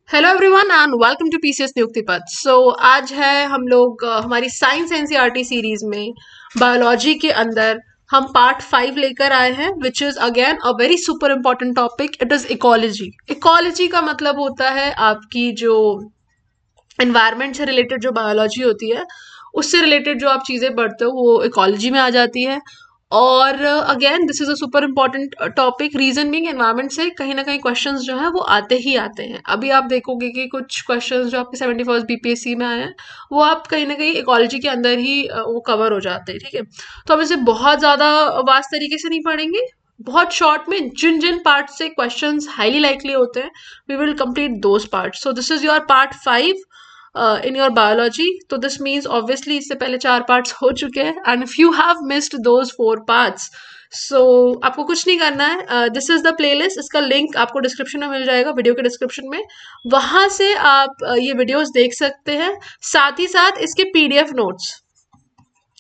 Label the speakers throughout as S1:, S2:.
S1: Hello everyone and welcome to PCS Niyukti Path. आज है हम लोग हमारी साइंस एनसीईआरटी सीरीज में बायोलॉजी के अंदर हम पार्ट 5 लेकर आए हैं, which is again a very super important topic. It is ecology. Ecology का मतलब होता है आपकी जो एनवायरनमेंट से रिलेटेड जो बायोलॉजी होती है, उससे रिलेटेड जो आप चीज़ें पढ़ते हो वो इकोलॉजी में आ जाती है। और again this is a super important topic, reason being environment से कहीं ना कहीं क्वेश्चंस जो है वो आते ही आते हैं। अभी आप देखोगे कि कुछ क्वेश्चंस जो आपके 71st बीपीएससी में आए हैं वो आप कहीं ना कहीं इकोलॉजी के अंदर ही वो कवर हो जाते हैं। ठीक है, तो हम इसे बहुत ज़्यादा वास्ट तरीके से नहीं पढ़ेंगे, बहुत शॉर्ट में जिन जिन पार्ट से क्वेश्चंस हाईली लाइकली होते हैं we will complete those parts. So this is your part 5 in your biology. तो दिस मीन्स ऑब्वियसली इससे पहले 4 पार्ट्स हो चुके हैं and if you have missed those 4 parts, so आपको कुछ नहीं करना है। दिस इज द प्लेलिस्ट, इसका लिंक आपको डिस्क्रिप्शन में मिल जाएगा, वीडियो के डिस्क्रिप्शन में। वहां से आप ये वीडियोस देख सकते हैं, साथ ही साथ इसके पीडीएफ नोट्स।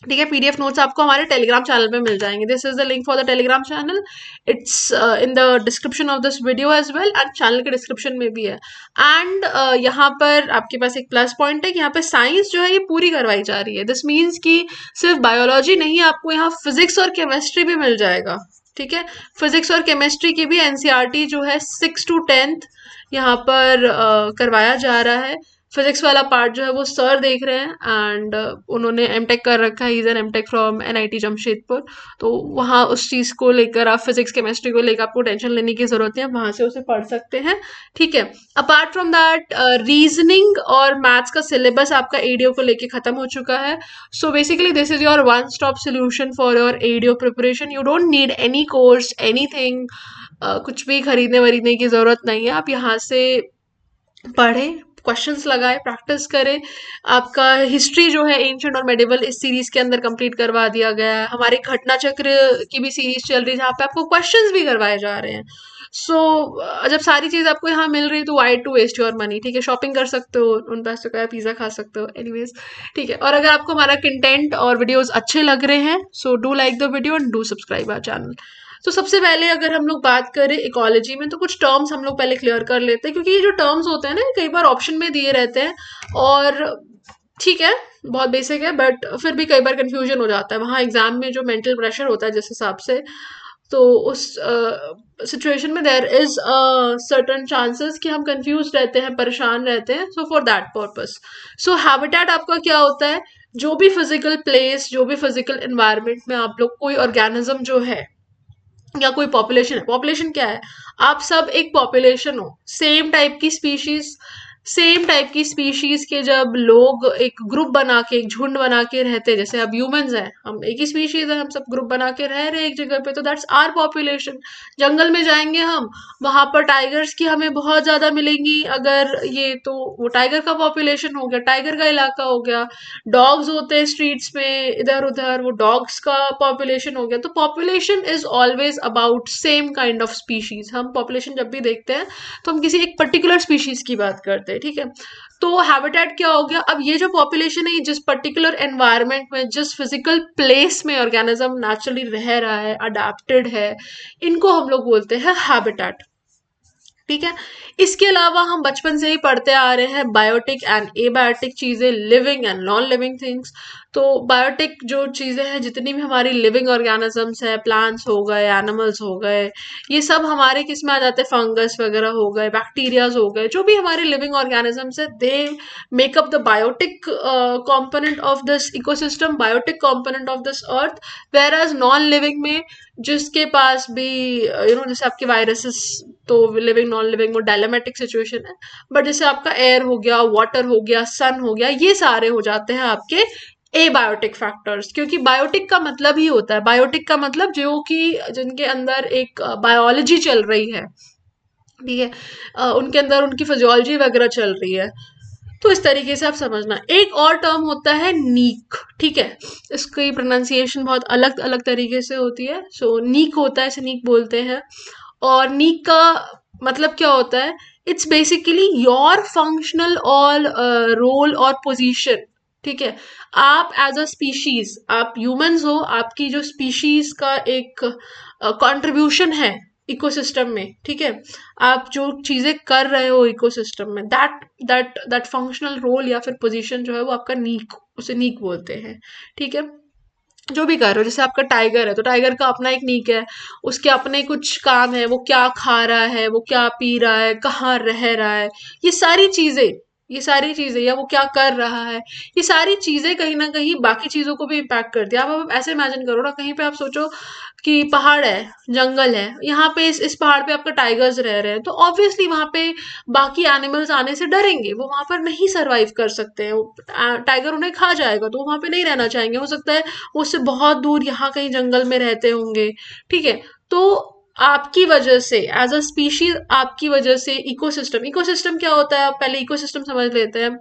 S1: ठीक है, पीडीएफ नोट्स आपको हमारे टेलीग्राम चैनल पे मिल जाएंगे। This is the link for the Telegram channel. It's in the description of this video as well, and channel के डिस्क्रिप्शन में भी है। एंड यहाँ पर आपके पास एक प्लस पॉइंट है कि यहाँ पे साइंस जो है ये पूरी करवाई जा रही है। दिस मीन्स कि सिर्फ बायोलॉजी नहीं, आपको यहाँ फिजिक्स और केमिस्ट्री भी मिल जाएगा। ठीक है, फिजिक्स और केमिस्ट्री की भी एनसीईआरटी जो है 6 to 10th यहाँ पर करवाया जा रहा है। फिजिक्स वाला पार्ट जो है वो सर देख रहे हैं एंड उन्होंने एमटेक कर रखा है। Is an MTech from NIT Jamshedpur. तो वहाँ उस चीज़ को लेकर, आप फिजिक्स केमिस्ट्री को लेकर आपको टेंशन लेने की जरूरत नहीं है, वहाँ से उसे पढ़ सकते हैं। ठीक है, अपार्ट फ्रॉम दैट रीजनिंग और मैथ्स का सिलेबस आपका एडीओ को लेके खत्म हो चुका है। So basically this is your one stop solution for your ADO preparation. You don't need any course anything, कुछ भी खरीदने वरीदने की जरूरत नहीं है। आप यहाँ से पढ़ें, क्वेश्चंस लगाए, प्रैक्टिस करें। आपका हिस्ट्री जो है एंशिएंट और मेडिवल इस सीरीज के अंदर कंप्लीट करवा दिया गया है। हमारे घटना चक्र की भी सीरीज चल रही है जहाँ पे आपको क्वेश्चंस भी करवाए जा रहे हैं। जब सारी चीज आपको यहाँ मिल रही है तो why to waste your money. ठीक है, शॉपिंग कर सकते हो उन पैसों का, पिज्जा खा सकते हो। एनीवेज, ठीक है, और अगर आपको हमारा कंटेंट और वीडियोस अच्छे लग रहे हैं so do like the video and do subscribe our channel. तो सबसे पहले अगर हम लोग बात करें इकोलॉजी में, तो कुछ टर्म्स हम लोग पहले क्लियर कर लेते हैं, क्योंकि ये जो टर्म्स होते हैं ना कई बार ऑप्शन में दिए रहते हैं और ठीक है बहुत बेसिक है, बट फिर भी कई बार कंफ्यूजन हो जाता है वहाँ एग्जाम में जो मेंटल प्रेशर होता है जिस हिसाब से। तो उस सिचुएशन में देयर इज सर्टन चांसेस कि हम कंफ्यूज रहते हैं, परेशान रहते हैं। So for that purpose, so habitat आपका क्या होता है? जो भी फिजिकल प्लेस, जो भी फिजिकल एनवायरनमेंट में आप लोग कोई ऑर्गेनिज्म जो है या कोई पॉपुलेशन है। पॉपुलेशन क्या है? आप सब एक पॉपुलेशन हो, सेम टाइप की स्पीशीज। सेम टाइप की स्पीशीज के जब लोग एक ग्रुप बना के, एक झुंड बना के रहते हैं, जैसे अब ह्यूमंस हैं, हम एक ही स्पीशीज है, हम सब ग्रुप बना के रह रहे हैं एक जगह पे, तो दैट्स आर पॉपुलेशन। जंगल में जाएंगे हम, वहां पर टाइगर्स की हमें बहुत ज्यादा मिलेंगी अगर ये, तो वो टाइगर का पॉपुलेशन हो गया, टाइगर का इलाका हो गया। डॉग्स होते हैं स्ट्रीट्स में इधर उधर, वो डॉग्स का पॉपुलेशन हो गया। तो population is always about same kind of species. हम पॉपुलेशन जब भी देखते हैं तो हम किसी एक पर्टिकुलर स्पीशीज की बात करते हैं। ठीक है, तो हैबिटेट क्या हो गया? अब ये जो पॉपुलेशन है, जिस पर्टिकुलर एनवायरनमेंट में, जिस फिजिकल प्लेस में ऑर्गेनिज्म नेचुरली रह रहा है, अडेप्टेड है, इनको हम लोग बोलते हैं हैबिटेट। ठीक है, इसके अलावा हम बचपन से ही पढ़ते आ रहे हैं बायोटिक एंड एबायोटिक चीजें, living and non living things. तो बायोटिक जो चीजें हैं, जितनी भी हमारी लिविंग ऑर्गेनिजम्स है, प्लांट्स हो गए, एनिमल्स हो गए, ये सब हमारे किस में आ जाते हैं? फंगस वगैरह हो गए, बैक्टीरियाज हो गए, जो भी हमारे लिविंग ऑर्गेनिजम्स है, they makeup the biotic component of this ecosystem, biotic component of this earth. Whereas non living में जिसके पास भी जैसे आपके वायरसेस, तो लिविंग नॉन लिविंग वो डायलेमेटिक सिचुएशन है। बट जैसे आपका एयर हो गया, वाटर हो गया, सन हो गया, ये सारे हो जाते हैं आपके एबायोटिक फैक्टर्स। क्योंकि बायोटिक का मतलब ही होता है, बायोटिक का मतलब जो कि जिनके अंदर एक बायोलॉजी चल रही है। ठीक है, उनके अंदर उनकी फिजियोलॉजी वगैरह चल रही है। तो इस तरीके से आप समझना। एक और टर्म होता है नीक। ठीक है, इसकी प्रोनाउंसिएशन बहुत अलग अलग तरीके से होती है। सो नीक होता है, इसे नीक बोलते हैं। और नीक का मतलब क्या होता है? इट्स बेसिकली योर फंक्शनल और रोल और पोजीशन। ठीक है, आप एज अ स्पीशीज, आप ह्यूमंस हो, आपकी जो स्पीशीज का एक कंट्रीब्यूशन है इकोसिस्टम में, ठीक है, आप जो चीजें कर रहे हो इकोसिस्टम में, दैट फंक्शनल रोल या फिर पोजीशन जो है वो आपका नीक, उसे नीक बोलते हैं, ठीक है। जो भी कर रहे हो, जैसे आपका टाइगर है तो टाइगर का अपना एक नीक है, उसके अपने कुछ काम है, वो क्या खा रहा है, वो क्या पी रहा है, कहाँ रह रहा है, ये सारी चीजें, ये सारी चीजें, या वो क्या कर रहा है, ये सारी चीजें कहीं ना कहीं बाकी चीजों को भी इम्पैक्ट करती है। आप ऐसे इमेजिन करो ना, कहीं पे आप सोचो कि पहाड़ है, जंगल है, यहाँ पे इस पहाड़ पे आपका टाइगर्स रह रहे हैं, तो ऑब्वियसली वहां पे बाकी एनिमल्स आने से डरेंगे, वो वहां पर नहीं सरवाइव कर सकते हैं, टाइगर उन्हें खा जाएगा, तो वो वहां पे नहीं रहना चाहेंगे, हो सकता है वो उससे बहुत दूर यहाँ कहीं जंगल में रहते होंगे, ठीक है। तो आपकी वजह से एज अ स्पीशीज, आपकी वजह से इकोसिस्टम, इकोसिस्टम क्या होता है, आप पहले इकोसिस्टम समझ लेते हैं।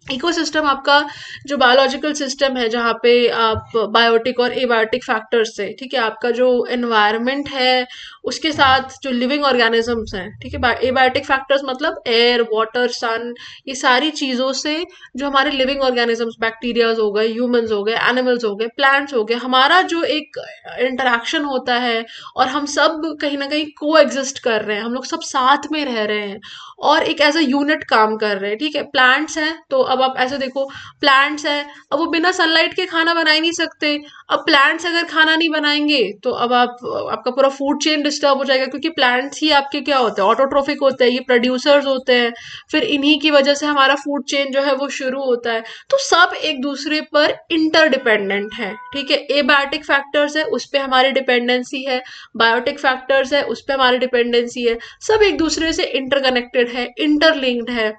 S1: इकोसिस्टम आपका जो बायोलॉजिकल सिस्टम है, जहाँ पे आप बायोटिक और एबायोटिक फैक्टर्स से, ठीक है, आपका जो एनवायरनमेंट है उसके साथ जो लिविंग ऑर्गेनिजम्स हैं, ठीक है, एबायोटिक फैक्टर्स मतलब एयर, वाटर, सन, ये सारी चीजों से जो हमारे लिविंग ऑर्गेनिजम्स, बैक्टीरियाज हो गए, ह्यूमंस हो गए, एनिमल्स हो गए, प्लांट्स हो गए, हमारा जो एक इंटरेक्शन होता है, और हम सब कहीं ना कहीं को एग्जिस्ट कर रहे हैं, हम लोग सब साथ में रह रहे हैं और एक एज अ यूनिट काम कर रहे हैं, ठीक है। प्लांट्स हैं तो अब आप ऐसे देखो, प्लांट्स हैं, अब वो बिना सनलाइट के खाना बना ही नहीं सकते, अब प्लांट्स अगर खाना नहीं बनाएंगे तो अब आपका पूरा फूड चेन डिस्टर्ब हो जाएगा, क्योंकि प्लांट्स ही आपके क्या होते हैं, ऑटोट्रोफिक होते हैं, ये प्रोड्यूसर्स होते हैं, फिर इन्हीं की वजह से हमारा फूड चेन जो है वो शुरू होता है। तो सब एक दूसरे पर इंटरडिपेंडेंट है, ठीक है। एबायोटिक फैक्टर्स है, उस पर हमारी डिपेंडेंसी है, बायोटिक फैक्टर्स है, उस पर हमारी डिपेंडेंसी है, सब एक दूसरे से इंटरकनेक्टेड है, इंटरलिंक्ड है।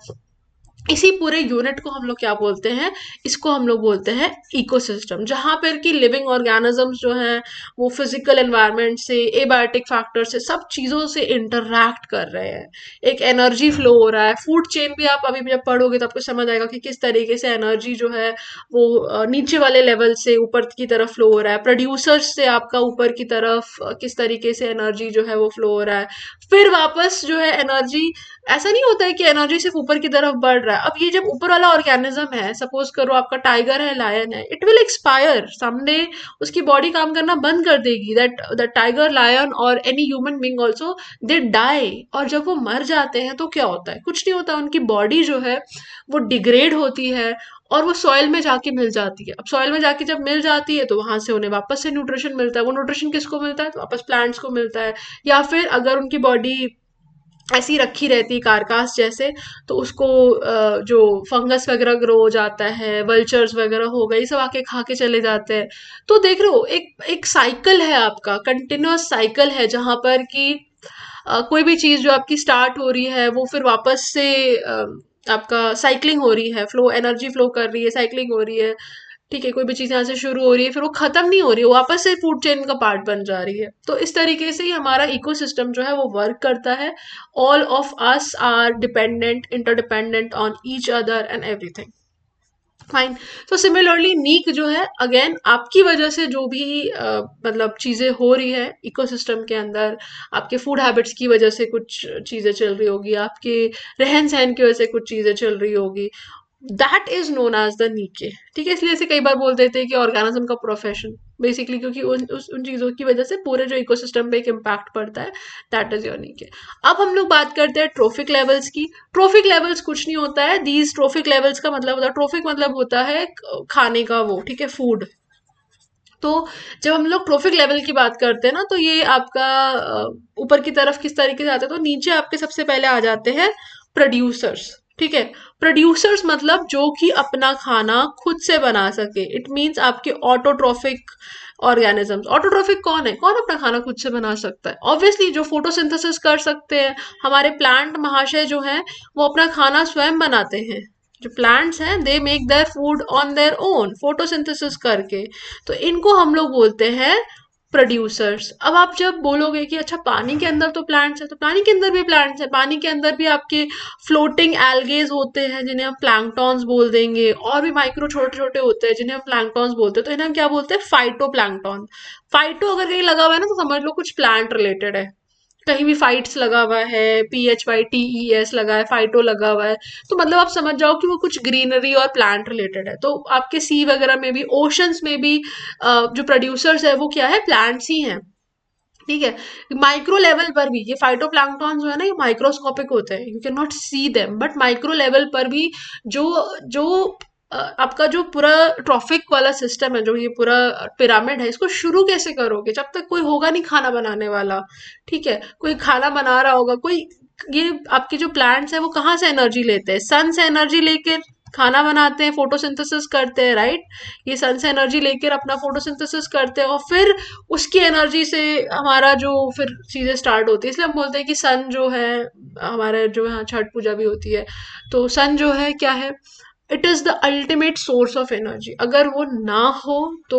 S1: इसी पूरे यूनिट को हम लोग क्या बोलते हैं, इसको हम लोग बोलते हैं इकोसिस्टम, जहां पर कि लिविंग ऑर्गेनिजम्स जो हैं वो फिजिकल एनवायरनमेंट से, एबायोटिक फैक्टर से, सब चीजों से इंटरैक्ट कर रहे हैं, एक एनर्जी फ्लो हो रहा है। फूड चेन भी आप अभी जब पढ़ोगे तो आपको समझ आएगा कि किस तरीके से एनर्जी जो है वो नीचे वाले लेवल से ऊपर की तरफ फ्लो हो रहा है, प्रोड्यूसर्स से आपका ऊपर की तरफ किस तरीके से एनर्जी जो है वो फ्लो हो रहा है, फिर वापस जो है एनर्जी, ऐसा नहीं होता है कि एनर्जी सिर्फ ऊपर की तरफ बढ़ रहा है। अब ये जब ऊपर वाला ऑर्गेनिज्म है, सपोज करो आपका टाइगर है, लायन है, इट विल एक्सपायर समडे, उसकी बॉडी काम करना बंद कर देगी, दैट टाइगर, लायन और any human being also, they die. और जब वो मर जाते हैं तो क्या होता है, कुछ नहीं होता, उनकी बॉडी जो है वो डिग्रेड होती है और वो सॉइल में जाके मिल जाती है। अब सॉइल में जाके जब मिल जाती है तो वहां से उन्हें वापस से न्यूट्रिशन मिलता है, वो न्यूट्रिशन किसको मिलता है, तो वापस प्लांट्स को मिलता है। या फिर अगर उनकी बॉडी ऐसी रखी रहती है कारकास जैसे, तो उसको जो फंगस वगैरह ग्रो हो जाता है, वल्चर्स वगैरह हो गए, ये सब आके खा के चले जाते हैं। तो देख रहे हो, एक एक साइकिल है आपका, कंटिन्यूअस साइकिल है, जहां पर कि कोई भी चीज जो आपकी स्टार्ट हो रही है वो फिर वापस से आपका साइक्लिंग हो रही है, फ्लो, एनर्जी फ्लो कर रही है, साइक्लिंग हो रही है, ठीक है। कोई भी चीज यहाँ से शुरू हो रही है फिर वो खत्म नहीं हो रही है, वो वापस से फूड चेन का पार्ट बन जा रही है। तो इस तरीके से ही हमारा इकोसिस्टम जो है वो वर्क करता है। All of us are dependent, interdependent on each other and everything, fine. तो सिमिलरली नीक जो है, अगेन आपकी वजह से जो भी मतलब चीजें हो रही है इकोसिस्टम के अंदर, आपके फूड हैबिट्स की वजह से कुछ चीजें चल रही होगी, आपके रहन सहन की वजह से कुछ चीजें चल रही होगी, that is known as the niche, ठीक है। इसलिए इसे कई बार बोल देते हैं कि ऑर्गेनिज्म का प्रोफेशन, बेसिकली, क्योंकि उन चीजों की वजह से पूरे जो इकोसिस्टम पे एक इम्पैक्ट पड़ता है, दैट इज योर नीके। अब हम लोग बात करते हैं ट्रोफिक लेवल्स की। ट्रोफिक लेवल्स कुछ नहीं होता है, दीज ट्रोफिक लेवल्स का मतलब होता है, ट्रोफिक मतलब होता है खाने का वो, ठीक है, फूड। तो जब हम लोग ट्रोफिक लेवल की बात करते हैं ना, तो ये आपका ऊपर की तरफ किस तरीके से आता है, तो नीचे आपके सबसे पहले आ जाते हैं प्रोड्यूसर्स, ठीक है। प्रोड्यूसर्स मतलब जो कि अपना खाना खुद से बना सके, इट मीन्स आपके ऑटोट्रोफिक ऑर्गेनिजम्स। ऑटोट्रोफिक कौन है, कौन अपना खाना खुद से बना सकता है, ऑब्वियसली जो फोटोसिंथेसिस कर सकते हैं, हमारे प्लांट महाशय जो हैं वो अपना खाना स्वयं बनाते हैं। जो प्लांट्स हैं they make their food on their own, photosynthesis करके। तो इनको हम लोग बोलते हैं प्रोड्यूसर्स। अब आप जब बोलोगे कि अच्छा पानी के अंदर तो प्लांट्स है, तो पानी के अंदर भी प्लांट्स है, पानी के अंदर भी आपके फ्लोटिंग एल्गेज होते हैं जिन्हें हम प्लैंकटॉन्स बोल देंगे, और भी माइक्रो छोटे छोटे होते हैं जिन्हें हम प्लैंकटॉन्स बोलते हैं। तो इन्हें हम क्या बोलते हैं, फाइटो प्लैंकटॉन। फाइटो अगर कहीं लगा हुआ है ना तो समझ लो कुछ प्लांट रिलेटेड है, कहीं भी फाइट्स लगा हुआ है, PHYTES लगा है, फाइटो लगा हुआ है, तो मतलब आप समझ जाओ कि वो कुछ ग्रीनरी और प्लांट रिलेटेड है। तो आपके सी वगैरह में भी, ओशंस में भी जो प्रोड्यूसर्स है वो क्या है, प्लांट्स ही हैं। ठीक है। माइक्रो लेवल पर भी ये फाइटोप्लैंक्टन जो है ना, ये माइक्रोस्कोपिक होते हैं, you can not see them, but micro level पर भी जो जो आपका जो पूरा ट्रॉफिक वाला सिस्टम है, जो ये पूरा पिरामिड है, इसको शुरू कैसे करोगे जब तक कोई होगा नहीं खाना बनाने वाला। ठीक है, कोई खाना बना रहा होगा कोई, ये आपके जो प्लांट्स है वो कहाँ से एनर्जी लेते हैं, सन से एनर्जी लेकर खाना बनाते हैं, फोटोसिंथेसिस करते हैं, राइट। ये सन से एनर्जी लेकर अपना फोटोसिंथेसिस करते हैं, और फिर उसकी एनर्जी से हमारा जो फिर चीजें स्टार्ट होती है। इसलिए हम बोलते हैं कि सन जो है, हमारे जो यहाँ छठ पूजा भी होती है, तो सन जो है क्या है, it is the ultimate source of energy. अगर वो ना हो तो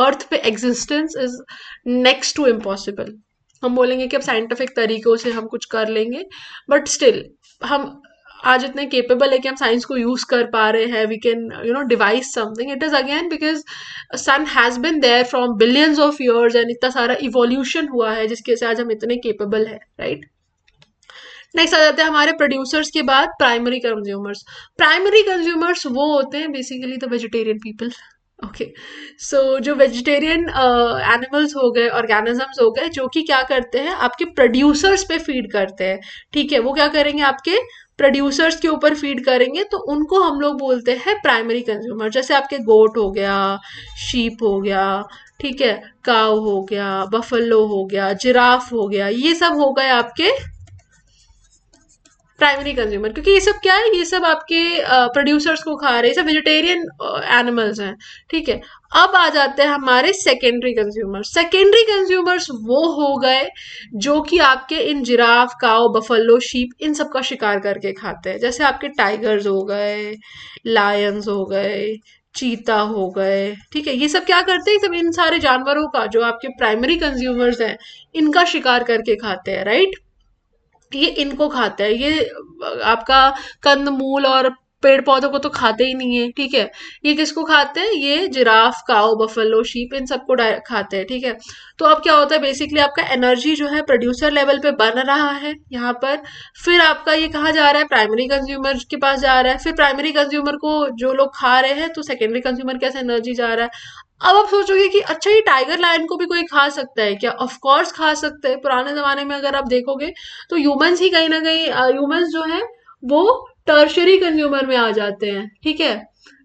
S1: अर्थ पे existence is next to impossible. हम बोलेंगे कि अब साइंटिफिक तरीकों से हम कुछ कर लेंगे, बट स्टिल हम आज इतने केपेबल है कि हम साइंस को यूज कर पा रहे हैं, we can devise something. It is again because sun has been there from billions of years, and इतना सारा इवोल्यूशन हुआ है जिसके से आज हम इतने केपेबल है, राइट। नेक्स्ट आ जाते हैं हमारे प्रोड्यूसर्स के बाद प्राइमरी कंज्यूमर्स। प्राइमरी कंज्यूमर्स वो होते हैं basically the vegetarian people. Okay, so जो वेजिटेरियन एनिमल्स हो गए, ऑर्गेनिजम्स हो गए, जो कि क्या करते हैं, आपके प्रोड्यूसर्स पे फीड करते हैं। ठीक है, वो क्या करेंगे, आपके प्रोड्यूसर्स के ऊपर फीड करेंगे, तो उनको हम लोग बोलते हैं प्राइमरी कंज्यूमर। जैसे आपके गोट हो गया, शीप हो गया, ठीक है, काव हो गया, बफलो हो गया, जिराफ हो गया, ये सब हो गए आपके प्राइमरी कंज्यूमर। क्योंकि ये सब क्या है, ये सब आपके प्रोड्यूसर्स को खा रहे हैं, ये सब वेजिटेरियन एनिमल्स हैं। ठीक है, अब आ जाते हैं हमारे सेकेंडरी कंज्यूमर्स। सेकेंडरी कंज्यूमर्स वो हो गए जो कि आपके इन जिराफ, काओ, बफलो, शीप, इन सब का शिकार करके खाते हैं। जैसे आपके टाइगर्स हो गए, लायंस हो गए, चीता हो गए। ठीक है, ये सब क्या करते हैं, सब इन सारे जानवरों का जो आपके प्राइमरी कंज्यूमर्स हैं, इनका शिकार करके खाते हैं, राइट। ये इनको खाता है, ये आपका कंदमूल और पेड़ पौधों को तो खाते ही नहीं है। ठीक है, ये किसको खाते हैं, ये जिराफ, काऊ, बफलो, शीप, इन सबको खाते हैं। ठीक है, तो अब क्या होता है, बेसिकली आपका एनर्जी जो है प्रोड्यूसर लेवल पे बन रहा है यहाँ पर। फिर आपका ये कहाँ जा रहा है, प्राइमरी कंज्यूमर के पास जा रहा है। फिर प्राइमरी कंज्यूमर को जो लोग खा रहे हैं, तो सेकेंडरी कंज्यूमर के पास एनर्जी जा रहा है। अब आप सोचोगे कि अच्छा, ये टाइगर लायन को भी कोई खा सकता है क्या? ऑफ कोर्स खा सकते हैं। पुराने जमाने में अगर आप देखोगे तो ह्यूमंस ही कहीं ना कहीं, ह्यूमंस जो है वो टर्शरी कंज्यूमर में आ जाते हैं। ठीक है,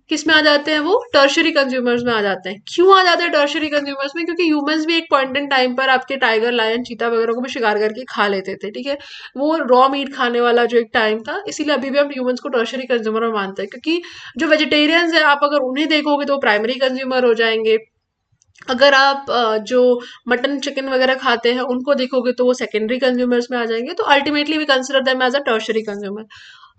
S1: किस में आ जाते हैं, वो टर्शरी कंज्यूमर्स में आ जाते हैं। क्यों आ जाते हैं टर्शरी कंज्यूमर्स में? क्योंकि ह्यूमंस भी एक पॉइंट इन टाइम पर आपके टाइगर, लायन, चीता वगैरह को भी शिकार करके खा लेते थे। ठीक है, वो रॉ मीट खाने वाला जो एक टाइम था, इसीलिए अभी भी हम ह्यूमंस को टर्शरी कंज्यूमर में मानते हैं। क्योंकि जो वेजिटेरियंस है, आप अगर उन्हें देखोगे तो वो प्राइमरी कंज्यूमर हो जाएंगे। अगर आप जो मटन, चिकन वगैरह खाते हैं, उनको देखोगे तो वो सेकेंडरी कंज्यूमर्स में आ जाएंगे। तो ultimately we consider them as a tertiary consumer.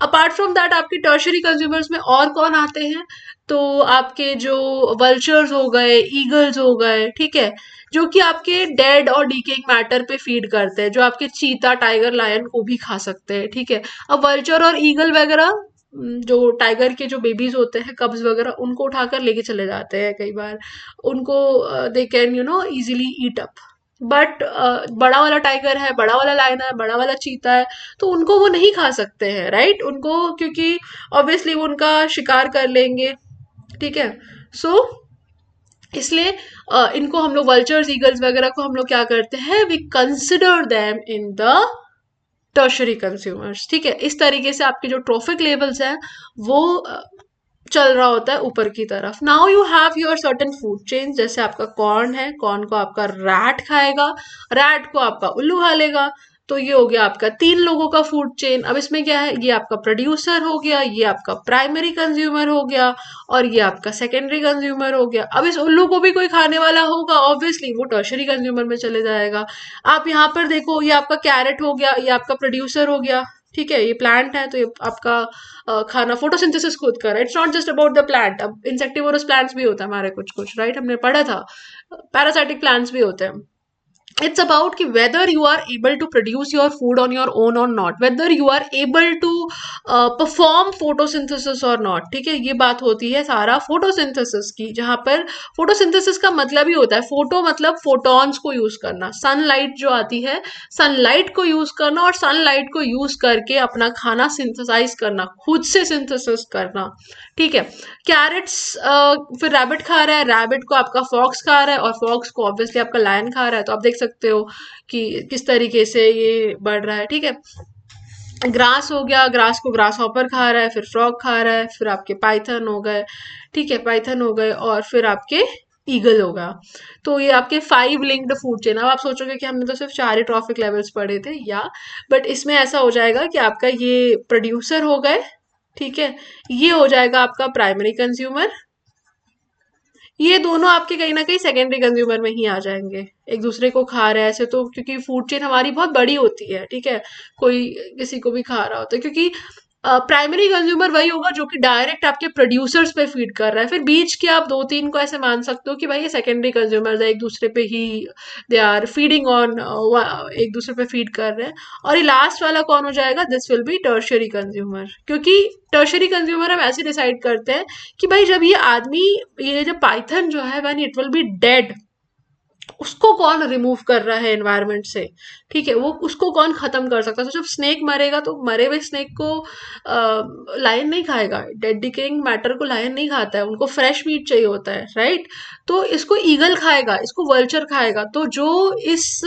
S1: Apart from that, आपके टर्शरी कंज्यूमर्स में और कौन आते हैं, तो आपके जो वल्चर्स हो गए, ईगल्स हो गए। ठीक है, जो कि आपके डेड और डीकेइंग मैटर पे फीड करते हैं, जो आपके चीता, टाइगर, लायन को भी खा सकते हैं। ठीक है, अब वल्चर और ईगल वगैरह, जो टाइगर के जो बेबीज होते हैं, कब्ज वगैरह, उनको उठाकर लेके चले जाते हैं कई बार। उनको they can easily eat up. But बड़ा वाला टाइगर है, बड़ा वाला लायन है, बड़ा वाला चीता है, तो उनको वो नहीं खा सकते हैं, राइट। उनको, क्योंकि ऑब्वियसली वो उनका शिकार कर लेंगे। ठीक है, सो इसलिए इनको हम लोग वल्चर्स, ईगल्स वगैरह को हम लोग क्या करते हैं, we consider them in the tertiary consumers. ठीक है, इस तरीके से आपके जो ट्रॉफिक लेवल्स हैं वो चल रहा होता है ऊपर की तरफ। Now you have your certain food chain. जैसे आपका कॉर्न है, कॉर्न को आपका रैट खाएगा, रैट को आपका उल्लू खा लेगा। तो ये हो गया आपका 3 लोगों का फूड चेन। अब इसमें क्या है, ये आपका प्रोड्यूसर हो गया, ये आपका प्राइमरी कंज्यूमर हो गया, और ये आपका सेकेंडरी कंज्यूमर हो गया। अब इस उल्लू को भी कोई खाने वाला होगा, ऑब्वियसली वो टर्शरी कंज्यूमर में चले जाएगा। आप यहाँ पर देखो, ये आपका कैरेट हो गया, ये आपका प्रोड्यूसर हो गया। ठीक है, ये प्लांट है, तो ये आपका खाना फोटोसिंथेसिस खुद कर रहा है। It's not just about the plant. अब इंसेक्टिवोरस प्लांट्स भी होता है हमारे कुछ कुछ, राइट, हमने पढ़ा था। पैरासाइटिक प्लांट्स भी होते हैं। It's about कि whether you are able to produce your food on your own or not, whether you are able to perform photosynthesis or not। ठीक है, ये बात होती है सारा photosynthesis की, जहां पर photosynthesis का मतलब ही होता है, फोटो मतलब फोटॉन्स को यूज करना, सनलाइट जो आती है, सनलाइट को यूज करना, और सनलाइट को यूज करके अपना खाना सिंथेसाइज करना, खुद से सिंथेसिस करना। ठीक है, कैरेट्स, फिर रैबिट खा रहा है, रैबिट को आपका फॉक्स खा रहा है, और फॉक्स को ऑब्वियसली आपका लायन खा रहा है। तो आप देख सकते सकते हो कि किस तरीके से ये बढ़ रहा है, ठीक है। ग्रास हो गया, ग्रास को ग्रास हॉपर खा रहा है, फिर फ्रॉग खा रहा है, फिर आपके पाइथन हो गए, ठीक है, पाइथन हो गए, और फिर आपके ईगल होगा। तो ये आपके 5 लिंक्ड फूड चेन। अब आप सोचोगे कि हमने तो सिर्फ 4 ही ट्रॉफिक लेवल्स पढ़े थे, या बट इसमें ऐसा हो जाएगा कि आपका ये प्रोड्यूसर हो गए, ठीक है, ये हो जाएगा आपका प्राइमरी कंज्यूमर, ये दोनों आपके कहीं ना कहीं सेकेंडरी कंज्यूमर में ही आ जाएंगे, एक दूसरे को खा रहे हैं ऐसे तो, क्योंकि फूड चेन हमारी बहुत बड़ी होती है, ठीक है, कोई किसी को भी खा रहा होता है, क्योंकि प्राइमरी कंज्यूमर वही होगा जो कि डायरेक्ट आपके प्रोड्यूसर्स पे फीड कर रहा है। फिर बीच के आप 2-3 को ऐसे मान सकते हो कि भाई ये सेकेंडरी कंज्यूमर्स है, एक दूसरे पे ही दे आर फीडिंग ऑन, एक दूसरे पे फीड कर रहे हैं। और ये लास्ट वाला कौन हो जाएगा, this will be tertiary consumer, क्योंकि टर्शियरी कंज्यूमर हम ऐसे डिसाइड करते हैं कि भाई जब ये आदमी, ये जो पाइथन जो है when it will be dead, उसको कौन रिमूव कर रहा है एनवायरनमेंट से, ठीक है, वो उसको कौन खत्म कर सकता है। तो जब स्नेक मरेगा तो मरे हुए स्नेक को लायन नहीं खाएगा, डेड डिकेइंग मैटर को लायन नहीं खाता है, उनको फ्रेश मीट चाहिए होता है, राइट। तो इसको ईगल खाएगा, इसको वल्चर खाएगा। तो जो इस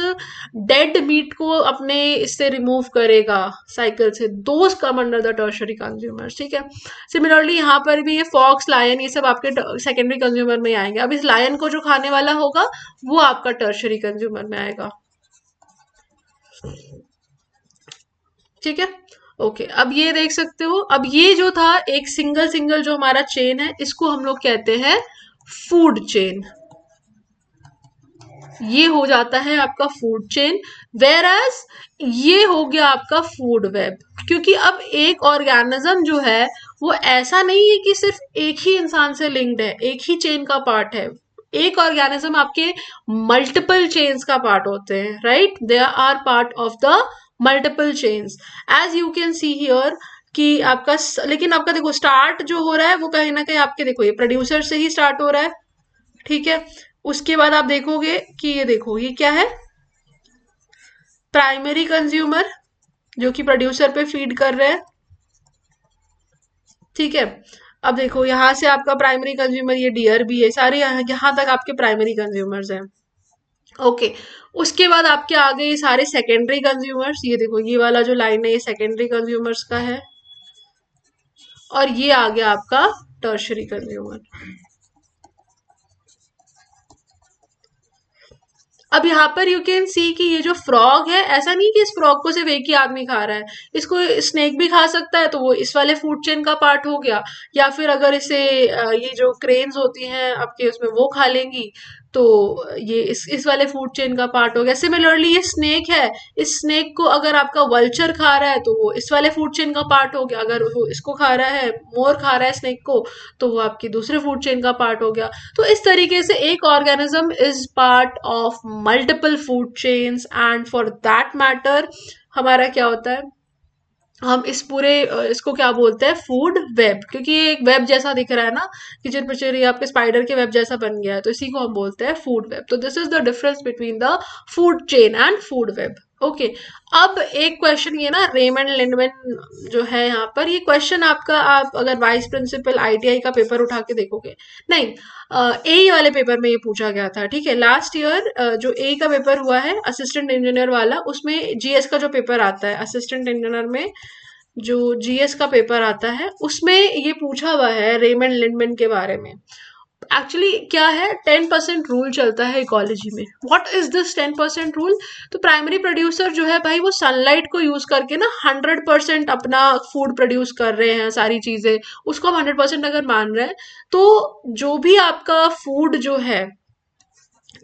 S1: डेड मीट को अपने इससे रिमूव करेगा साइकिल से, those come under the tertiary consumers, ठीक है। सिमिलरली यहाँ पर भी ये फॉक्स, लायन, ये सब आपके सेकेंडरी कंज्यूमर में आएंगे। अब इस लायन को जो खाने वाला होगा वो आपका टर्शरी कंज्यूमर में आएगा, ठीक है। ओके, अब ये देख सकते हो, अब ये जो था एक सिंगल सिंगल जो हमारा चेन है, इसको हम लोग कहते हैं फूड चेन। ये हो जाता है आपका फूड चेन, वेर एज ये हो गया आपका फूड वेब। क्योंकि अब एक ऑर्गेनिज्म जो है वो ऐसा नहीं है कि सिर्फ एक ही इंसान से लिंक्ड है, एक ही चेन का पार्ट है। एक ऑर्गेनिज्म आपके मल्टीपल चेन्स का पार्ट होते हैं, right, they are part of the multiple chains, as you can see here कि आपका लेकिन आपका देखो स्टार्ट जो हो रहा है वो कहीं ना कहीं आपके देखो ये प्रोड्यूसर से ही स्टार्ट हो रहा है, ठीक है। उसके बाद आप देखोगे कि ये देखो ये क्या है, प्राइमरी कंज्यूमर जो कि प्रोड्यूसर पे फीड कर रहे हैं, ठीक है। अब देखो यहां से आपका प्राइमरी कंज्यूमर ये डियर भी है, सारे यहाँ तक आपके प्राइमरी कंज्यूमर्स हैं, ओके। उसके बाद आपके आ गए ये सारे सेकेंडरी कंज्यूमर्स, ये देखो ये वाला जो लाइन है ये सेकेंडरी कंज्यूमर्स का है, और ये आ गया आपका टर्शरी कंज्यूमर। अब यहाँ पर यू कैन सी कि ये जो फ्रॉग है, ऐसा नहीं कि इस फ्रॉग को सिर्फ एक ही आदमी खा रहा है, इसको स्नेक भी खा सकता है, तो वो इस वाले फूड चेन का पार्ट हो गया। या फिर अगर इसे ये जो क्रेन्स होती हैं आपके उसमें वो खा लेंगी, तो ये इस वाले फूड चेन का पार्ट हो गया। सिमिलरली ये स्नेक है, इस स्नेक को अगर आपका वल्चर खा रहा है तो वो इस वाले फूड चेन का पार्ट हो गया। अगर वो इसको खा रहा है, मोर खा रहा है स्नेक को, तो वो आपकी दूसरे फूड चेन का पार्ट हो गया। तो इस तरीके से एक organism is part of multiple food chains, and for that matter हमारा क्या होता है, हम इस पूरे इसको क्या बोलते हैं, फूड वेब, क्योंकि ये एक वेब जैसा दिख रहा है ना, किचन पिक्चर ये आपके स्पाइडर के वेब जैसा बन गया है, तो इसी को हम बोलते हैं फूड वेब। तो this is the difference between the food chain and food web, okay. अब एक क्वेश्चन ये ना रेमंड लिंडमैन जो है यहाँ पर, ये क्वेश्चन आपका, आप अगर वाइस प्रिंसिपल आईटीआई का पेपर उठा के देखोगे, नहीं ए वाले पेपर में ये पूछा गया था, ठीक है। लास्ट ईयर जो ए का पेपर हुआ है असिस्टेंट इंजीनियर वाला, उसमें जीएस का जो पेपर आता है असिस्टेंट इंजीनियर में, जो जीएस का पेपर आता है उसमें ये पूछा हुआ है रेमंड लिंडमैन के बारे में। एक्चुअली क्या है, 10% रूल चलता है इकोलॉजी में। What is this 10% rule? तो प्राइमरी प्रोड्यूसर जो है भाई, वो सनलाइट को यूज करके ना 100% अपना फूड प्रोड्यूस कर रहे हैं, सारी चीजें उसको हम 100% अगर मान रहे हैं, तो जो भी आपका फूड जो है,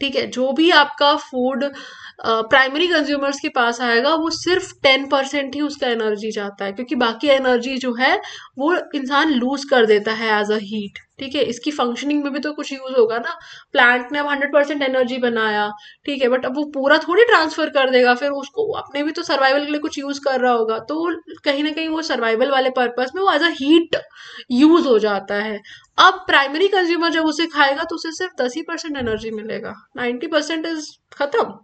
S1: ठीक है, जो भी आपका फूड प्राइमरी कंज्यूमर्स के पास आएगा, वो सिर्फ 10% ही उसका एनर्जी जाता है, क्योंकि बाकी एनर्जी जो है वो इंसान लूज कर देता है एज अ हीट, ठीक है। इसकी फंक्शनिंग में भी तो कुछ यूज होगा ना, प्लांट ने अब 100% एनर्जी बनाया, ठीक है, बट अब वो पूरा थोड़ी ट्रांसफर कर देगा, फिर उसको अपने भी तो सर्वाइवल के लिए कुछ यूज कर रहा होगा, तो कहीं ना कहीं वो सर्वाइवल वाले पर्पस में वो एज अ हीट यूज हो जाता है। अब प्राइमरी कंज्यूमर जब उसे खाएगा तो उसे सिर्फ 10% एनर्जी मिलेगा, 90% इज खत्म।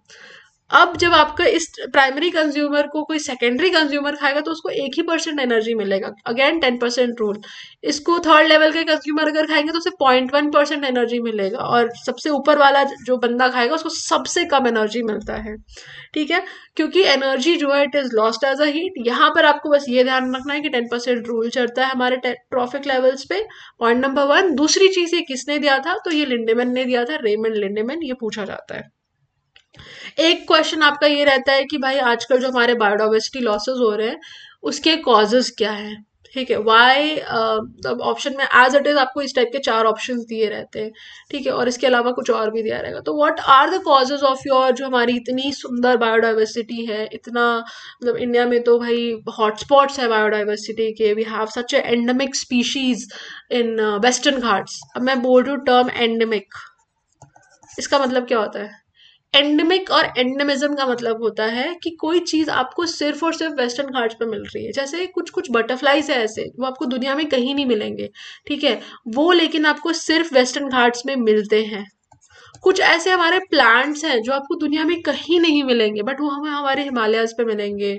S1: अब जब आपका इस प्राइमरी कंज्यूमर को कोई सेकेंडरी कंज्यूमर खाएगा तो उसको 1 ही% एनर्जी मिलेगा, अगेन 10% रूल। इसको थर्ड लेवल के कंज्यूमर अगर खाएंगे तो उसे 0.1% एनर्जी मिलेगा, और सबसे ऊपर वाला जो बंदा खाएगा उसको सबसे कम एनर्जी मिलता है। ठीक है, क्योंकि एनर्जी जो है it is lost as a heat. यहाँ पर आपको बस ये ध्यान रखना है कि 10% रूल चलता है हमारे ट्रॉफिक लेवल्स पे, पॉइंट नंबर 1। दूसरी चीज ये किसने दिया था, तो ये लिंडेमैन ने दिया था, रेमंड लिंडेमैन, ये पूछा जाता है। एक क्वेश्चन आपका ये रहता है कि भाई आजकल जो हमारे बायोडाइवर्सिटी लॉसेस हो रहे हैं उसके कॉजेज क्या हैं। ठीक है, वाई ऑप्शन में एज इट इज आपको इस टाइप के 4 ऑप्शंस दिए रहते हैं। ठीक है, और इसके अलावा कुछ और भी दिया रहेगा। तो what are the causes of your, जो हमारी इतनी सुंदर बायोडाइवर्सिटी है, इतना मतलब इंडिया में तो भाई हॉटस्पॉट्स है बायोडाइवर्सिटी के, we have such endemic species in Western Ghats. अब मैं बोल रही हूँ टर्म एंडेमिक, इसका मतलब क्या होता है। एंडेमिक और एंडेमिज्म का मतलब होता है कि कोई चीज आपको सिर्फ और सिर्फ वेस्टर्न घाट्स पे मिल रही है। जैसे कुछ कुछ बटरफ्लाईज है ऐसे, वो आपको दुनिया में कहीं नहीं मिलेंगे। ठीक है, वो लेकिन आपको सिर्फ वेस्टर्न घाट्स में मिलते हैं। कुछ ऐसे हमारे प्लांट्स हैं जो आपको दुनिया में कहीं नहीं मिलेंगे, बट वो हमें हमारे हिमालयाज पे मिलेंगे,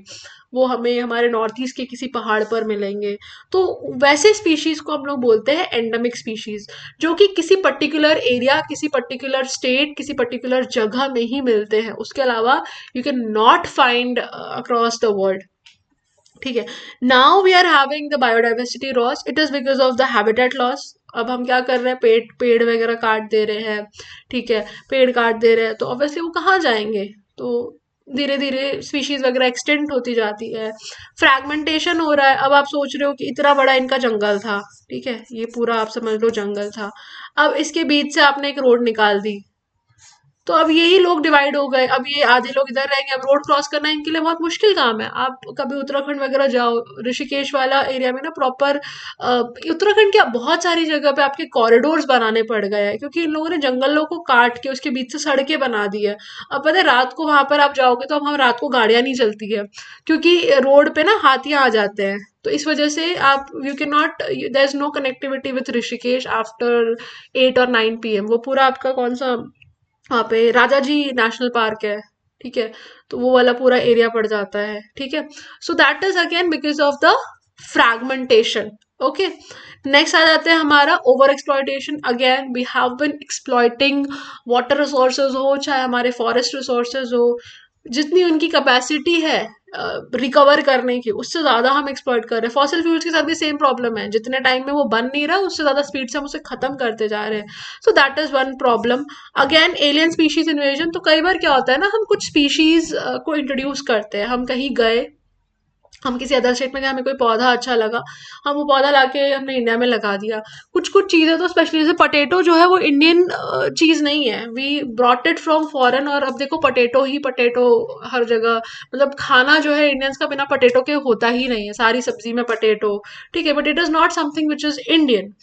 S1: वो हमें हमारे नॉर्थ ईस्ट के किसी पहाड़ पर मिलेंगे। तो वैसे स्पीशीज को हम लोग बोलते हैं एंडेमिक स्पीशीज, जो कि किसी पर्टिकुलर एरिया, किसी पर्टिकुलर स्टेट, किसी पर्टिकुलर जगह में ही मिलते हैं, उसके अलावा you can not find across the world. ठीक है, now we are having the biodiversity loss, it is because of the habitat loss. अब हम क्या कर रहे हैं, पेड़ पेड़ वगैरह काट दे रहे हैं। ठीक है, पेड़ काट दे रहे हैं तो ऑब्वियसली वो कहाँ जाएंगे, तो धीरे धीरे स्पीशीज वगैरह एक्सटेंट होती जाती है। फ्रैगमेंटेशन हो रहा है। अब आप सोच रहे हो कि इतना बड़ा इनका जंगल था, ठीक है, ये पूरा आप समझ लो जंगल था, अब इसके बीच से आपने एक रोड निकाल दी, तो अब यही लोग डिवाइड हो गए, अब ये आधे लोग इधर रहेंगे। अब रोड क्रॉस करना इनके लिए बहुत मुश्किल काम है। आप कभी उत्तराखंड वगैरह जाओ, ऋषिकेश वाला एरिया में ना प्रॉपर, उत्तराखंड क्या बहुत सारी जगह पे आपके कॉरिडोर्स बनाने पड़ गए हैं, क्योंकि इन लोगों ने जंगलों को काट के उसके बीच से सड़कें बना दी है। अब पता है रात को वहां पर आप जाओगे तो अब हम रात को गाड़ियां नहीं चलती है, क्योंकि रोड पे ना हाथियां आ जाते हैं। तो इस वजह से आप you can not, there is no connectivity with Rishikesh after 8 और 9 PM। वो पूरा आपका कौन सा, वहाँ पे राजा जी नेशनल पार्क है। ठीक है, तो वो वाला पूरा एरिया पड़ जाता है। ठीक है, so that is again because of the fragmentation. Okay, next आ जाते हैं हमारा over exploitation. Again we have been exploiting water resources हो, चाहे हमारे फॉरेस्ट रिसोर्सेज हो, जितनी उनकी कैपेसिटी है रिकवर करने की, उससे ज्यादा हम एक्सप्लॉइट कर रहे हैं। फॉसिल फ्यूल्स के साथ भी सेम प्रॉब्लम है, जितने टाइम में वो बन नहीं रहा उससे ज्यादा स्पीड से हम उसे खत्म करते जा रहे हैं। सो that is one problem. Again alien species invasion. तो कई बार क्या होता है ना, हम कुछ स्पीशीज को इंट्रोड्यूस करते हैं, हम कहीं गए, हम किसी अदर स्टेट में गए, हमें कोई पौधा अच्छा लगा, हम वो पौधा लाके हमने इंडिया में लगा दिया। कुछ कुछ चीज़ें तो स्पेशली जैसे पटेटो जो है वो इंडियन चीज़ नहीं है, we brought it from foreign. और अब देखो पटेटो ही पटेटो हर जगह, मतलब खाना जो है इंडियंस का बिना पटेटो के होता ही नहीं है, सारी सब्जी में पटेटो। ठीक है, but it is not something which is Indian.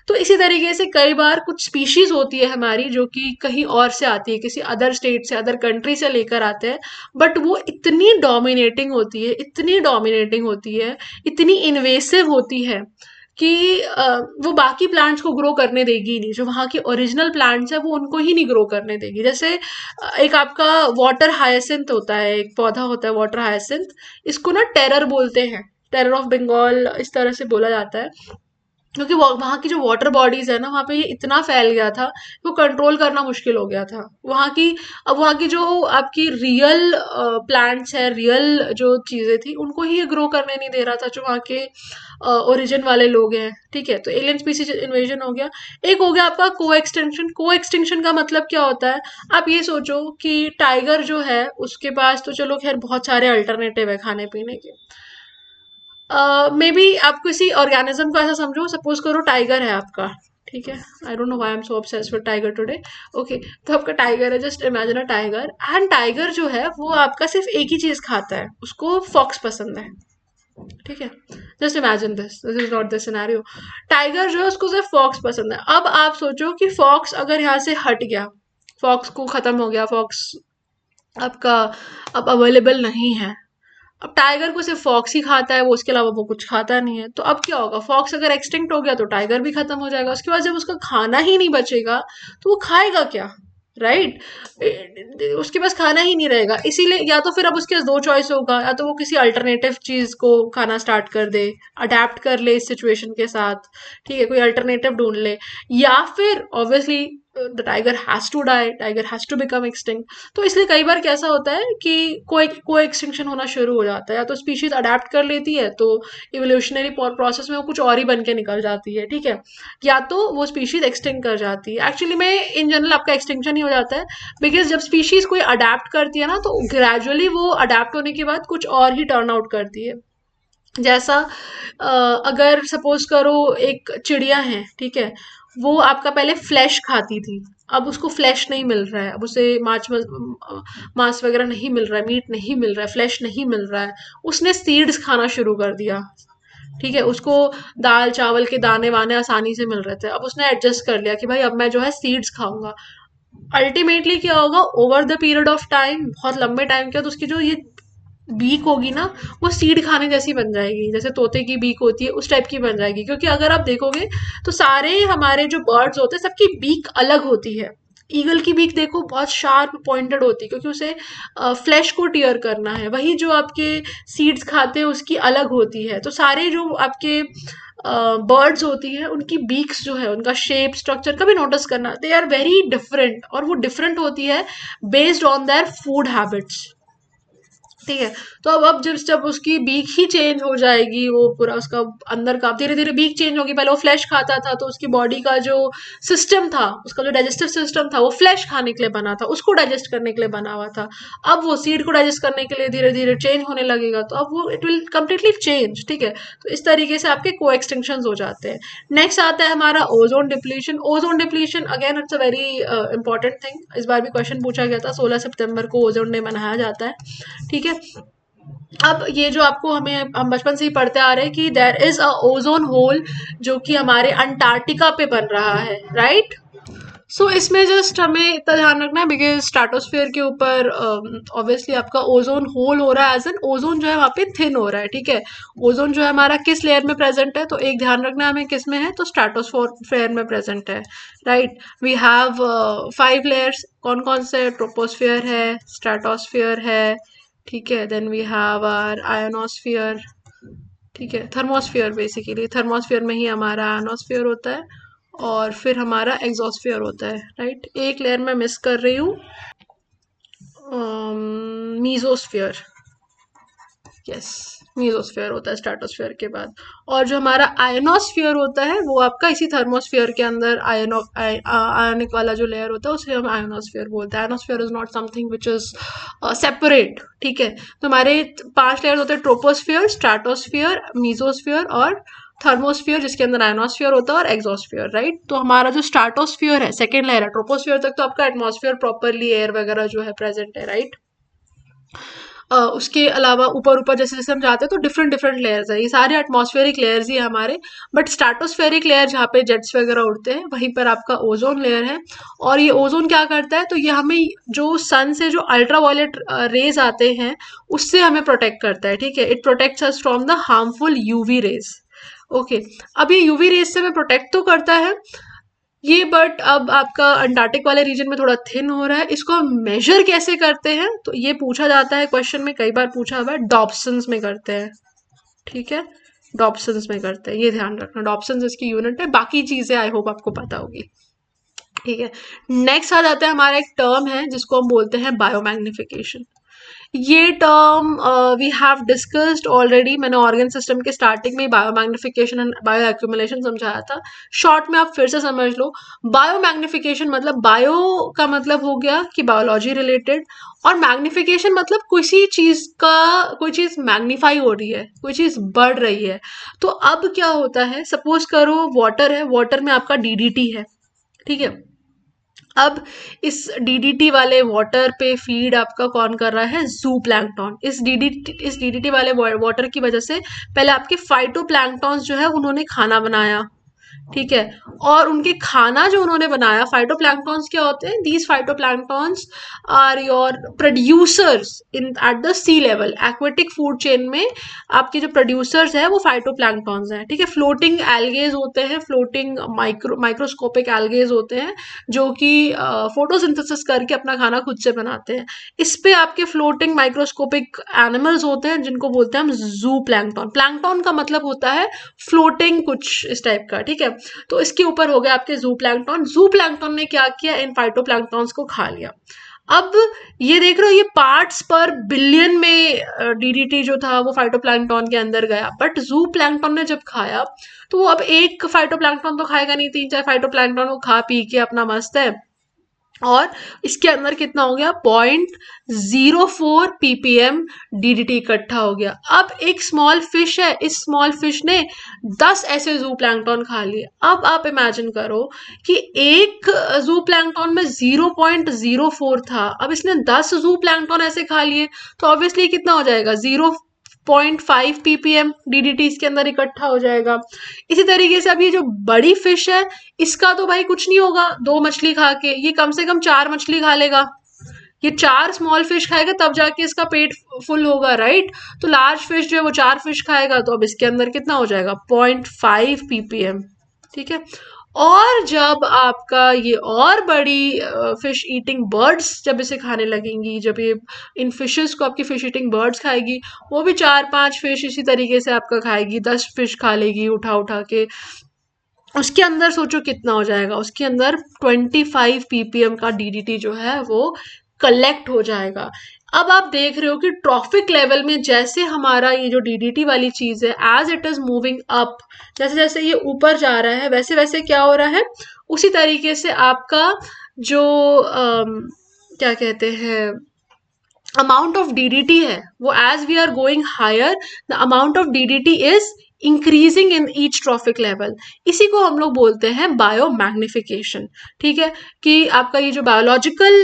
S1: तो इसी तरीके से कई बार कुछ स्पीशीज होती है हमारी जो कि कहीं और से आती है, किसी अदर स्टेट से, अदर कंट्री से लेकर आते हैं, बट वो इतनी डोमिनेटिंग होती है, इतनी डोमिनेटिंग होती है, इतनी इन्वेसिव होती है कि वो बाकी प्लांट्स को ग्रो करने देगी ही नहीं। जो वहाँ के ओरिजिनल प्लांट्स है वो उनको ही नहीं ग्रो करने देगी। जैसे एक आपका वाटर हायसिंथ होता है, एक पौधा होता है वाटर हायसिंथ, इसको ना टेरर बोलते हैं, टेरर ऑफ बंगाल इस तरह से बोला जाता है, क्योंकि वहाँ की जो वाटर बॉडीज है ना, वहाँ पे ये इतना फैल गया था, वो कंट्रोल करना मुश्किल हो गया था वहाँ की। अब वहाँ की जो आपकी रियल प्लांट्स है, रियल जो चीजें थी, उनको ही ये ग्रो करने नहीं दे रहा था, जो वहाँ के ओरिजिन वाले लोग हैं। ठीक है, तो एलियन स्पीसीज इन्वेजन हो गया। एक हो गया आपका को एक्सटेंशन। को एक्सटेंशन का मतलब क्या होता है, आप ये सोचो कि टाइगर जो है उसके पास तो चलो खैर बहुत सारे अल्टरनेटिव है खाने पीने के। मे बी आप किसी ऑर्गेनिज्म को ऐसा समझो, सपोज करो टाइगर है आपका। ठीक है, I don't know why I am so obsessed with tiger today. Okay, तो आपका टाइगर है, just imagine a tiger, and tiger जो है वो आपका सिर्फ एक ही चीज खाता है, उसको फॉक्स पसंद है। ठीक है, just imagine this is not the scenario. Tiger जो है उसको सिर्फ फॉक्स पसंद है। अब आप सोचो कि फॉक्स अगर यहाँ से हट गया, फॉक्स को खत्म हो गया, फॉक्स आपका अब अवेलेबल नहीं है, अब टाइगर को सिर्फ फॉक्स ही खाता है, वो उसके अलावा वो कुछ खाता नहीं है। तो अब क्या होगा, फॉक्स अगर एक्सटिंक्ट हो गया तो टाइगर भी खत्म हो जाएगा। उसके बाद जब उसका खाना ही नहीं बचेगा तो वो खाएगा क्या। राइट। उसके पास खाना ही नहीं रहेगा, इसीलिए या तो फिर अब उसके पास दो चॉइस होगा, या तो वो किसी अल्टरनेटिव चीज को खाना स्टार्ट कर दे, अडेप्ट कर ले इस सिचुएशन के साथ, ठीक है, कोई अल्टरनेटिव ढूंढ ले, या फिर obviously the tiger has to die, tiger has to become extinct. तो इसलिए कई बार कैसा होता है कि को एक्सटिंक्शन होना शुरू हो जाता है, या तो स्पीशीज अडेप्ट कर लेती है तो इवोल्यूशनरी प्रोसेस में वो कुछ और ही बन के निकल जाती है, ठीक है, या तो वो स्पीशीज एक्सटिंक्ट कर जाती है। एक्चुअली में इन जनरल आपका एक्सटिंक्शन ही हो जाता है, बिकॉज जब स्पीशीज कोई अडेप्ट करती है ना, तो ग्रेजुअली वो अडेप्ट होने के बाद कुछ और ही टर्न आउट करती है। जैसा अगर सपोज करो एक चिड़िया है, ठीक है, वो आपका पहले फ्लैश खाती थी, अब उसको फ्लैश नहीं मिल रहा है, अब उसे मांस वगैरह नहीं मिल रहा है, मीट नहीं मिल रहा है, फ्लैश नहीं मिल रहा है, उसने सीड्स खाना शुरू कर दिया, ठीक है, उसको दाल चावल के दाने वाने आसानी से मिल रहे थे, अब उसने एडजस्ट कर लिया कि भाई अब मैं जो है सीड्स खाऊंगा। अल्टीमेटली क्या होगा, over the period of time, बहुत लंबे टाइम के बाद उसकी जो ये बीक होगी ना, वो सीड खाने जैसी बन जाएगी, जैसे तोते की बीक होती है उस टाइप की बन जाएगी। क्योंकि अगर आप देखोगे तो सारे हमारे जो बर्ड्स होते हैं सबकी बीक अलग होती है। ईगल की बीक देखो बहुत शार्प पॉइंटेड होती है, क्योंकि उसे फ्लैश को टीयर करना है। वही जो आपके सीड्स खाते हैं उसकी अलग होती है। तो सारे जो आपके बर्ड्स होती है उनकी बीक्स जो है, उनका शेप स्ट्रक्चर कभी नोटिस करना, दे आर वेरी डिफरेंट, और वो डिफरेंट होती है based on their food habits, ठीक है। तो अब जब जब उसकी बीक ही चेंज हो जाएगी, वो पूरा उसका अंदर का धीरे धीरे बीक चेंज होगी, पहले वो फ्लैश खाता था तो उसकी बॉडी का जो सिस्टम था, उसका जो डाइजेस्टिव सिस्टम था वो फ्लैश खाने के लिए बना था, उसको डाइजेस्ट करने के लिए बना हुआ था। अब वो सीड को डाइजेस्ट करने के लिए धीरे धीरे चेंज होने लगेगा, तो अब वो इट विल कम्प्लीटली चेंज, ठीक है। तो इस तरीके से आपके को एक्सटिंक्शन हो जाते हैं। नेक्स्ट आता है हमारा ozone depletion. Ozone depletion again it's a very important thing, इस बार भी क्वेश्चन पूछा गया था, 16 सितंबर को ओजोन डे मनाया जाता है, ठीक है। अब ये जो आपको हम बचपन से ही पढ़ते आ रहे हैं कि there is a ozone hole जो कि हमारे अंटार्कटिका पे बन रहा है, राइट। सो इसमें जस्ट हमें इतना ध्यान रखना है, बिकॉज स्ट्रेटोस्फेयर के ऊपर ऑब्वियसली आपका ओजोन होल हो रहा है, एज एन ओजोन जो है वहाँ पे थिन हो रहा है, ठीक है। ओजोन जो है हमारा किस लेयर में प्रेजेंट है, तो एक ध्यान रखना है हमें किस में है, तो स्ट्रेटोस्फेयर में प्रेजेंट है, राइट। वी हैव 5 लेयर्स, कौन कौन से, ट्रोपोस्फियर है, स्ट्रेटोस्फियर है, ठीक है, then we have our ionosphere, ठीक है, थर्मोस्फियर, बेसिकली थर्मोस्फियर में ही हमारा आयोनोस्फियर होता है, और फिर हमारा एग्जोस्फियर होता है, राइट। एक लेयर में मिस कर रही हूँ, मीजोस्फियर, यस, मीजोस्फियर होता है स्ट्रेटोस्फियर के बाद। और जो हमारा आयनोस्फियर होता है वो आपका इसी थर्मोस्फियर के अंदर आयनिक वाला जो लेयर होता है उसे हम आयनोस्फियर बोलते हैं। Ionosphere is not something which is separate, ठीक है। तो हमारे 5 लेयर होते हैं, ट्रोपोस्फियर, स्ट्रेटोस्फियर, मीजोस्फियर और थर्मोस्फियर, जिसके अंदर आयनोस्फियर होता है, और एग्जोस्फियर, राइट। तो हमारा जो स्ट्रेटोस्फियर है, सेकेंड लेयर है, ट्रोपोस्फियर तक तो आपका एटमोस्फियर प्रॉपरली एयर वगैरह जो है प्रेजेंट है, राइट। उसके अलावा ऊपर ऊपर जैसे जैसे हम जाते हैं तो डिफरेंट डिफरेंट लेयर्स है, ये सारे एटमॉस्फेरिक लेयर्स ही है हमारे। बट स्ट्रेटोस्फेरिक लेयर जहाँ पे जेट्स वगैरह उड़ते हैं वहीं पर आपका ओजोन लेयर है। और ये ओजोन क्या करता है, तो ये हमें जो सन से जो अल्ट्रा वायलेट रेज आते हैं उससे हमें प्रोटेक्ट करता है, ठीक है। It protects us from the harmful UV rays, okay. अब ये यूवी रेज से हमें प्रोटेक्ट तो करता है ये, बट अब आपका अंटार्कटिक वाले रीजन में थोड़ा थिन हो रहा है। इसको हम मेजर कैसे करते हैं, तो ये पूछा जाता है क्वेश्चन में, कई बार पूछा हुआ है, डॉप्सन्स में करते हैं, ठीक है, डॉप्सन्स में करते हैं, ये ध्यान रखना, डॉप्सन्स इसकी यूनिट है, बाकी चीजें आई होप आपको पता होगी, ठीक है। नेक्स्ट आ जाता है हमारा एक टर्म है जिसको हम बोलते हैं बायोमैग्निफिकेशन। ये term we have discussed already, मैंने ऑर्गन सिस्टम के स्टार्टिंग में bio magnification and bio accumulation समझाया था। शॉर्ट में आप फिर से समझ लो, बायो मैग्निफिकेशन मतलब बायो का मतलब हो गया कि बायोलॉजी रिलेटेड, और मैग्निफिकेशन मतलब किसी चीज का कोई चीज मैग्नीफाई हो रही है, कोई चीज बढ़ रही है। तो अब क्या होता है, सपोज करो वाटर है, वाटर में आपका डीडीटी है, ठीक है। अब इस डीडीटी वाले वाटर पे फीड आपका कौन कर रहा है, जू प्लैंकटन। इस डीडीटी वाले वाटर की वजह से पहले आपके फाइटो प्लैंकटॉन्स जो है उन्होंने खाना बनाया, ठीक है। और उनके खाना जो उन्होंने बनाया, फाइटोप्लैंक्टॉन्स क्या होते हैं? These phytoplanktons are your producers in at the sea level, aquatic food chain में आपके जो प्रोड्यूसर्स है वो फाइटोप्लैंक्टॉन्स हैं, ठीक है। फ्लोटिंग एल्गेज होते हैं, फ्लोटिंग माइक्रोस्कोपिक एल्गेज होते हैं जो कि फोटोसिंथेसिस करके अपना खाना खुद से बनाते हैं। इस पे आपके फ्लोटिंग माइक्रोस्कोपिक एनिमल्स होते हैं जिनको बोलते हैं हम जू प्लैंक्टॉन। प्लैंक्टॉन का मतलब होता है फ्लोटिंग कुछ इस टाइप का, ठीक है। तो इसके ऊपर हो गया आपके जू प्लैंक्टॉन। जू प्लैंक्टॉन ने क्या किया? इन फाइटोप्लैंक्टॉन्स को खा लिया। अब ये देख रहे हो, ये पार्ट्स पर बिलियन में डीडीटी जो था वो फाइटोप्लैंक्टॉन के अंदर गया, बट जू प्लैंक्टॉन ने जब खाया तो वो अब एक फाइटोप्लैंक्टॉन तो खाएगा नहीं, 3-4 फाइटोप्लैंक्टॉन को खा पी के अपना मस्त है। और इसके अंदर कितना हो गया? 0.04 ppm डीडीटी इकट्ठा हो गया। अब एक स्मॉल फिश है, इस स्मॉल फिश ने 10 ऐसे जू प्लैंक्टॉन खा लिए। अब आप इमेजिन करो कि एक जू प्लैंक्टॉन में 0.04 था, अब इसने 10 जू प्लैंक्टॉन ऐसे खा लिए, तो ऑब्वियसली कितना हो जाएगा? 0.5 ppm डीडीटी इसके अंदर इकट्ठा हो जाएगा। इसी तरीके से अब ये जो बड़ी फिश है, इसका तो भाई कुछ नहीं होगा 2 मछली खा के, ये कम से कम 4 मछली खा लेगा। ये 4 स्मॉल फिश खाएगा तब जाके इसका पेट फुल होगा, राइट? तो लार्ज फिश जो है वो 4 फिश खाएगा, तो अब इसके अंदर कितना हो जाएगा? 0.5 ppm, ठीक है। और जब आपका ये और बड़ी फिश ईटिंग बर्ड्स जब इसे खाने लगेंगी, जब ये इन फिशेस को आपकी फिश ईटिंग बर्ड्स खाएगी, वो भी 4-5 फिश इसी तरीके से आपका खाएगी, 10 फिश खा लेगी उठा उठा के। उसके अंदर सोचो कितना हो जाएगा? उसके अंदर 25 ppm का डीडीटी जो है वो कलेक्ट हो जाएगा। अब आप देख रहे हो कि ट्रॉफिक लेवल में जैसे हमारा ये जो डीडीटी वाली चीज है, as it is moving up, जैसे जैसे ये ऊपर जा रहा है वैसे वैसे क्या हो रहा है? उसी तरीके से आपका जो क्या कहते हैं, अमाउंट ऑफ डीडीटी है वो, as we are going higher the amount of DDT is increasing in each trophic level. इसी को हम लोग बोलते हैं बायो मैग्निफिकेशन, ठीक है। कि आपका ये जो बायोलॉजिकल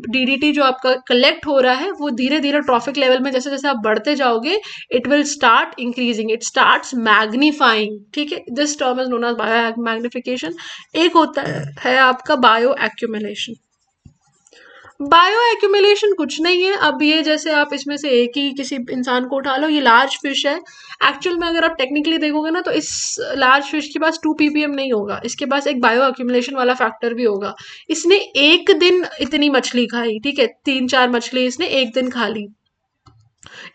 S1: डीडीटी जो आपका कलेक्ट हो रहा है वो धीरे धीरे ट्रॉफिक लेवल में जैसे जैसे आप बढ़ते जाओगे, it will start increasing, it starts magnifying, ठीक है। This term is known as bio magnification. एक होता है आपका बायो एक्यूमुलेशन। बायो एक्यूमुलेशन कुछ नहीं है, अब ये जैसे आप इसमें से एक ही किसी इंसान को उठा लो, ये लार्ज फिश है। एक्चुअल में अगर आप टेक्निकली देखोगे ना तो इस लार्ज फिश के पास 2 ppm नहीं होगा, इसके पास एक बायो एक्यूमुलेशन वाला फैक्टर भी होगा। इसने एक दिन इतनी मछली खाई, ठीक है, 3-4 मछली इसने एक दिन खा ली,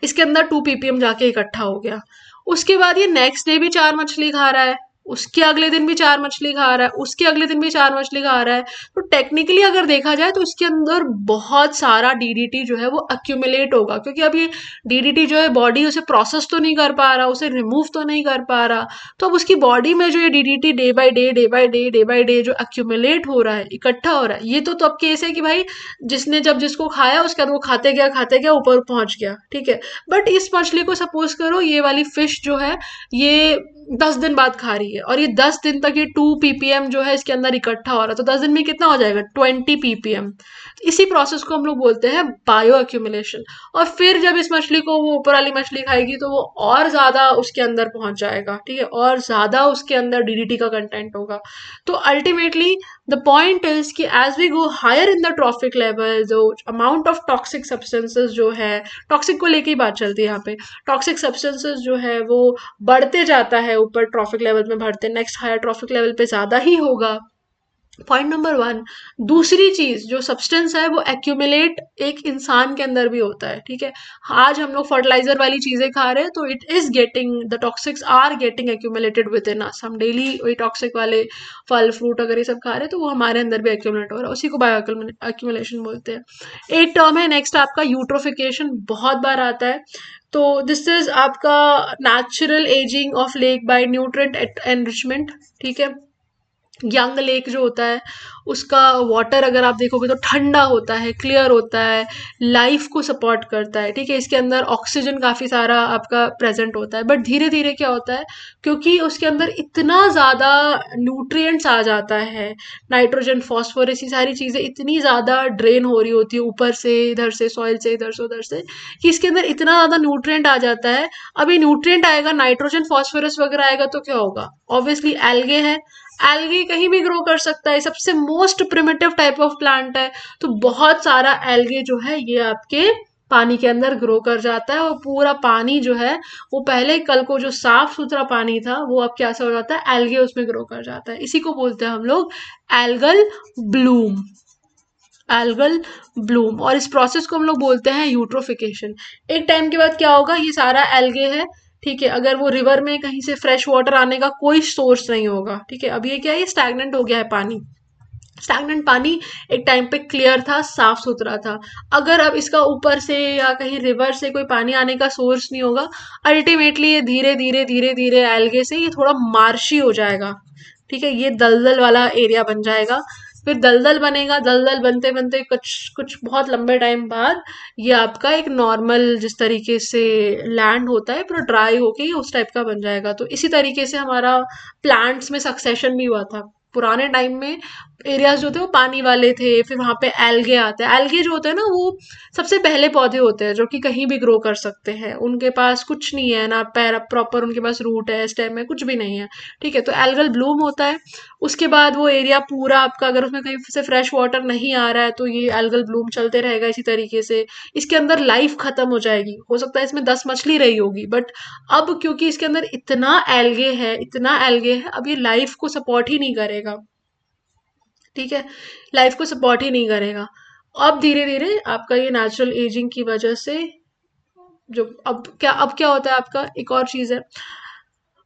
S1: इसके अंदर 2 ppm जाके इकट्ठा हो गया। उसके बाद ये नेक्स्ट डे भी 4 मछली खा रहा है, उसके अगले दिन भी 4 मछली खा रहा है, उसके अगले दिन भी 4 मछली खा रहा है। तो टेक्निकली अगर देखा जाए तो इसके अंदर बहुत सारा डीडीटी जो है वो अक्यूमुलेट होगा, क्योंकि अब ये डीडीटी जो है बॉडी उसे प्रोसेस तो नहीं कर पा रहा, उसे रिमूव तो नहीं कर पा रहा। तो अब उसकी बॉडी में जो ये DDT day by day day by day day by day जो अक्यूमुलेट हो रहा है, इकट्ठा हो रहा है, ये तो अब केस है कि भाई जिसने जब जिसको खाया उसके बाद वो खाते गया ऊपर पहुंच गया, ठीक है। बट इस मछली को सपोज करो ये वाली फिश जो है ये 10 दिन बाद खा रही है, और ये 10 दिन तक ये 2 ppm जो है इसके अंदर इकट्ठा हो रहा है, तो 10 दिन में कितना हो जाएगा? 20 ppm। इसी प्रोसेस को हम लोग बोलते हैं बायो एक्यूमुलेशन। और फिर जब इस मछली को वो ऊपर वाली मछली खाएगी तो वो और ज्यादा उसके अंदर पहुंच जाएगा, ठीक है, और ज्यादा उसके अंदर डीडीटी का कंटेंट होगा। तो अल्टीमेटली द पॉइंट इज कि as we go higher in the trophic level, जो अमाउंट ऑफ टॉक्सिक सब्सटेंसेस जो है, टॉक्सिक को लेके ही बात चलती है यहाँ पे, टॉक्सिक सब्सटेंसेस जो है वो बढ़ते जाता है ऊपर ट्रॉफिक लेवल में बढ़ते, नेक्स्ट हायर ट्रॉफिक लेवल पे ज्यादा ही होगा। Point number 1। दूसरी चीज जो सब्सटेंस है वो एक्यूमुलेट एक इंसान के अंदर भी होता है, ठीक है। आज हम लोग फर्टिलाइजर वाली चीजें खा रहे हैं तो it is getting, the toxics are getting accumulated within us. हम डेली वही टॉक्सिक वाले फल फ्रूट अगर ये सब खा रहे हैं तो वो हमारे अंदर भी एक्यूमुलेट हो रहा है, उसी को बायो एक्यूमुलेशन बोलते हैं। एक टर्म है नेक्स्ट आपका यूट्रोफिकेशन, बहुत बार आता है। तो दिस इज आपका natural ageing of lake bye nutrient enrichment, ठीक है। यंग लेक जो होता है उसका वाटर अगर आप देखोगे तो ठंडा होता है, क्लियर होता है, लाइफ को सपोर्ट करता है, ठीक है। इसके अंदर ऑक्सीजन काफ़ी सारा आपका प्रेजेंट होता है, बट धीरे धीरे क्या होता है, क्योंकि उसके अंदर इतना ज़्यादा न्यूट्रिएंट्स आ जाता है, नाइट्रोजन फॉस्फोरस, ये सारी चीज़ें इतनी ज़्यादा ड्रेन हो रही होती है ऊपर से, इधर से सॉइल से, इधर से उधर से, कि इसके अंदर इतना ज़्यादा न्यूट्रिएंट आ जाता है। अब ये न्यूट्रिएंट आएगा, नाइट्रोजन फॉस्फोरस वगैरह आएगा तो क्या होगा, ऑब्वियसली एल्गे है, एल्गी कहीं भी ग्रो कर सकता है, सबसे most primitive type of plant है, तो बहुत सारा एल्गे जो है ये आपके पानी के अंदर ग्रो कर जाता है, और पूरा पानी जो है वो पहले कल को जो साफ सुथरा पानी था वो अब क्या से हो जाता है, एल्गे उसमें ग्रो कर जाता है। इसी को बोलते हैं हम लोग एल्गल ब्लूम, एल्गल ब्लूम। और इस प्रोसेस को हम लोग बोलते हैं यूट्रोफिकेशन। एक टाइम के बाद क्या होगा, ये सारा एल्गे है, ठीक है, अगर वो रिवर में कहीं से फ्रेश वाटर आने का कोई सोर्स नहीं होगा, ठीक है, अब ये क्या है, ये स्टैग्नेंट हो गया है पानी, स्टैग्नेंट पानी एक टाइम पे क्लियर था, साफ सुथरा था, अगर अब इसका ऊपर से या कहीं रिवर से कोई पानी आने का सोर्स नहीं होगा, अल्टीमेटली ये धीरे धीरे धीरे धीरे एल्गे से ये थोड़ा मार्शी हो जाएगा, ठीक है, ये दलदल वाला एरिया बन जाएगा, फिर दलदल बनेगा, दलदल बनते बनते कुछ कुछ बहुत लंबे टाइम बाद ये आपका एक नॉर्मल जिस तरीके से लैंड होता है पूरा ड्राई होके ये उस टाइप का बन जाएगा। तो इसी तरीके से हमारा प्लांट्स में सक्सेशन भी हुआ था पुराने टाइम में। एरियाज जो थे वो पानी वाले थे, फिर वहां पे एल्गे आते हैं, एल्गे जो होते हैं ना वो सबसे पहले पौधे होते हैं जो कि कहीं भी ग्रो कर सकते हैं, उनके पास कुछ नहीं है ना पैर प्रॉपर, उनके पास रूट है, स्टेम है, कुछ भी नहीं है, ठीक है, तो एल्गल ब्लूम होता है। उसके बाद वो एरिया पूरा आपका, अगर उसमें कहीं से फ्रेश वाटर नहीं आ रहा है तो ये एल्गल ब्लूम चलते रहेगा इसी तरीके से, इसके अंदर लाइफ खत्म हो जाएगी, हो सकता है इसमें 10 मछली रही होगी, बट अब क्योंकि इसके अंदर इतना एल्गे है, इतना एल्गे है, अब ये लाइफ को सपोर्ट ही नहीं करेगा, ठीक है, लाइफ को सपोर्ट ही नहीं करेगा। अब धीरे धीरे आपका ये नेचुरल एजिंग की वजह से जो अब क्या होता है, आपका एक और चीज है,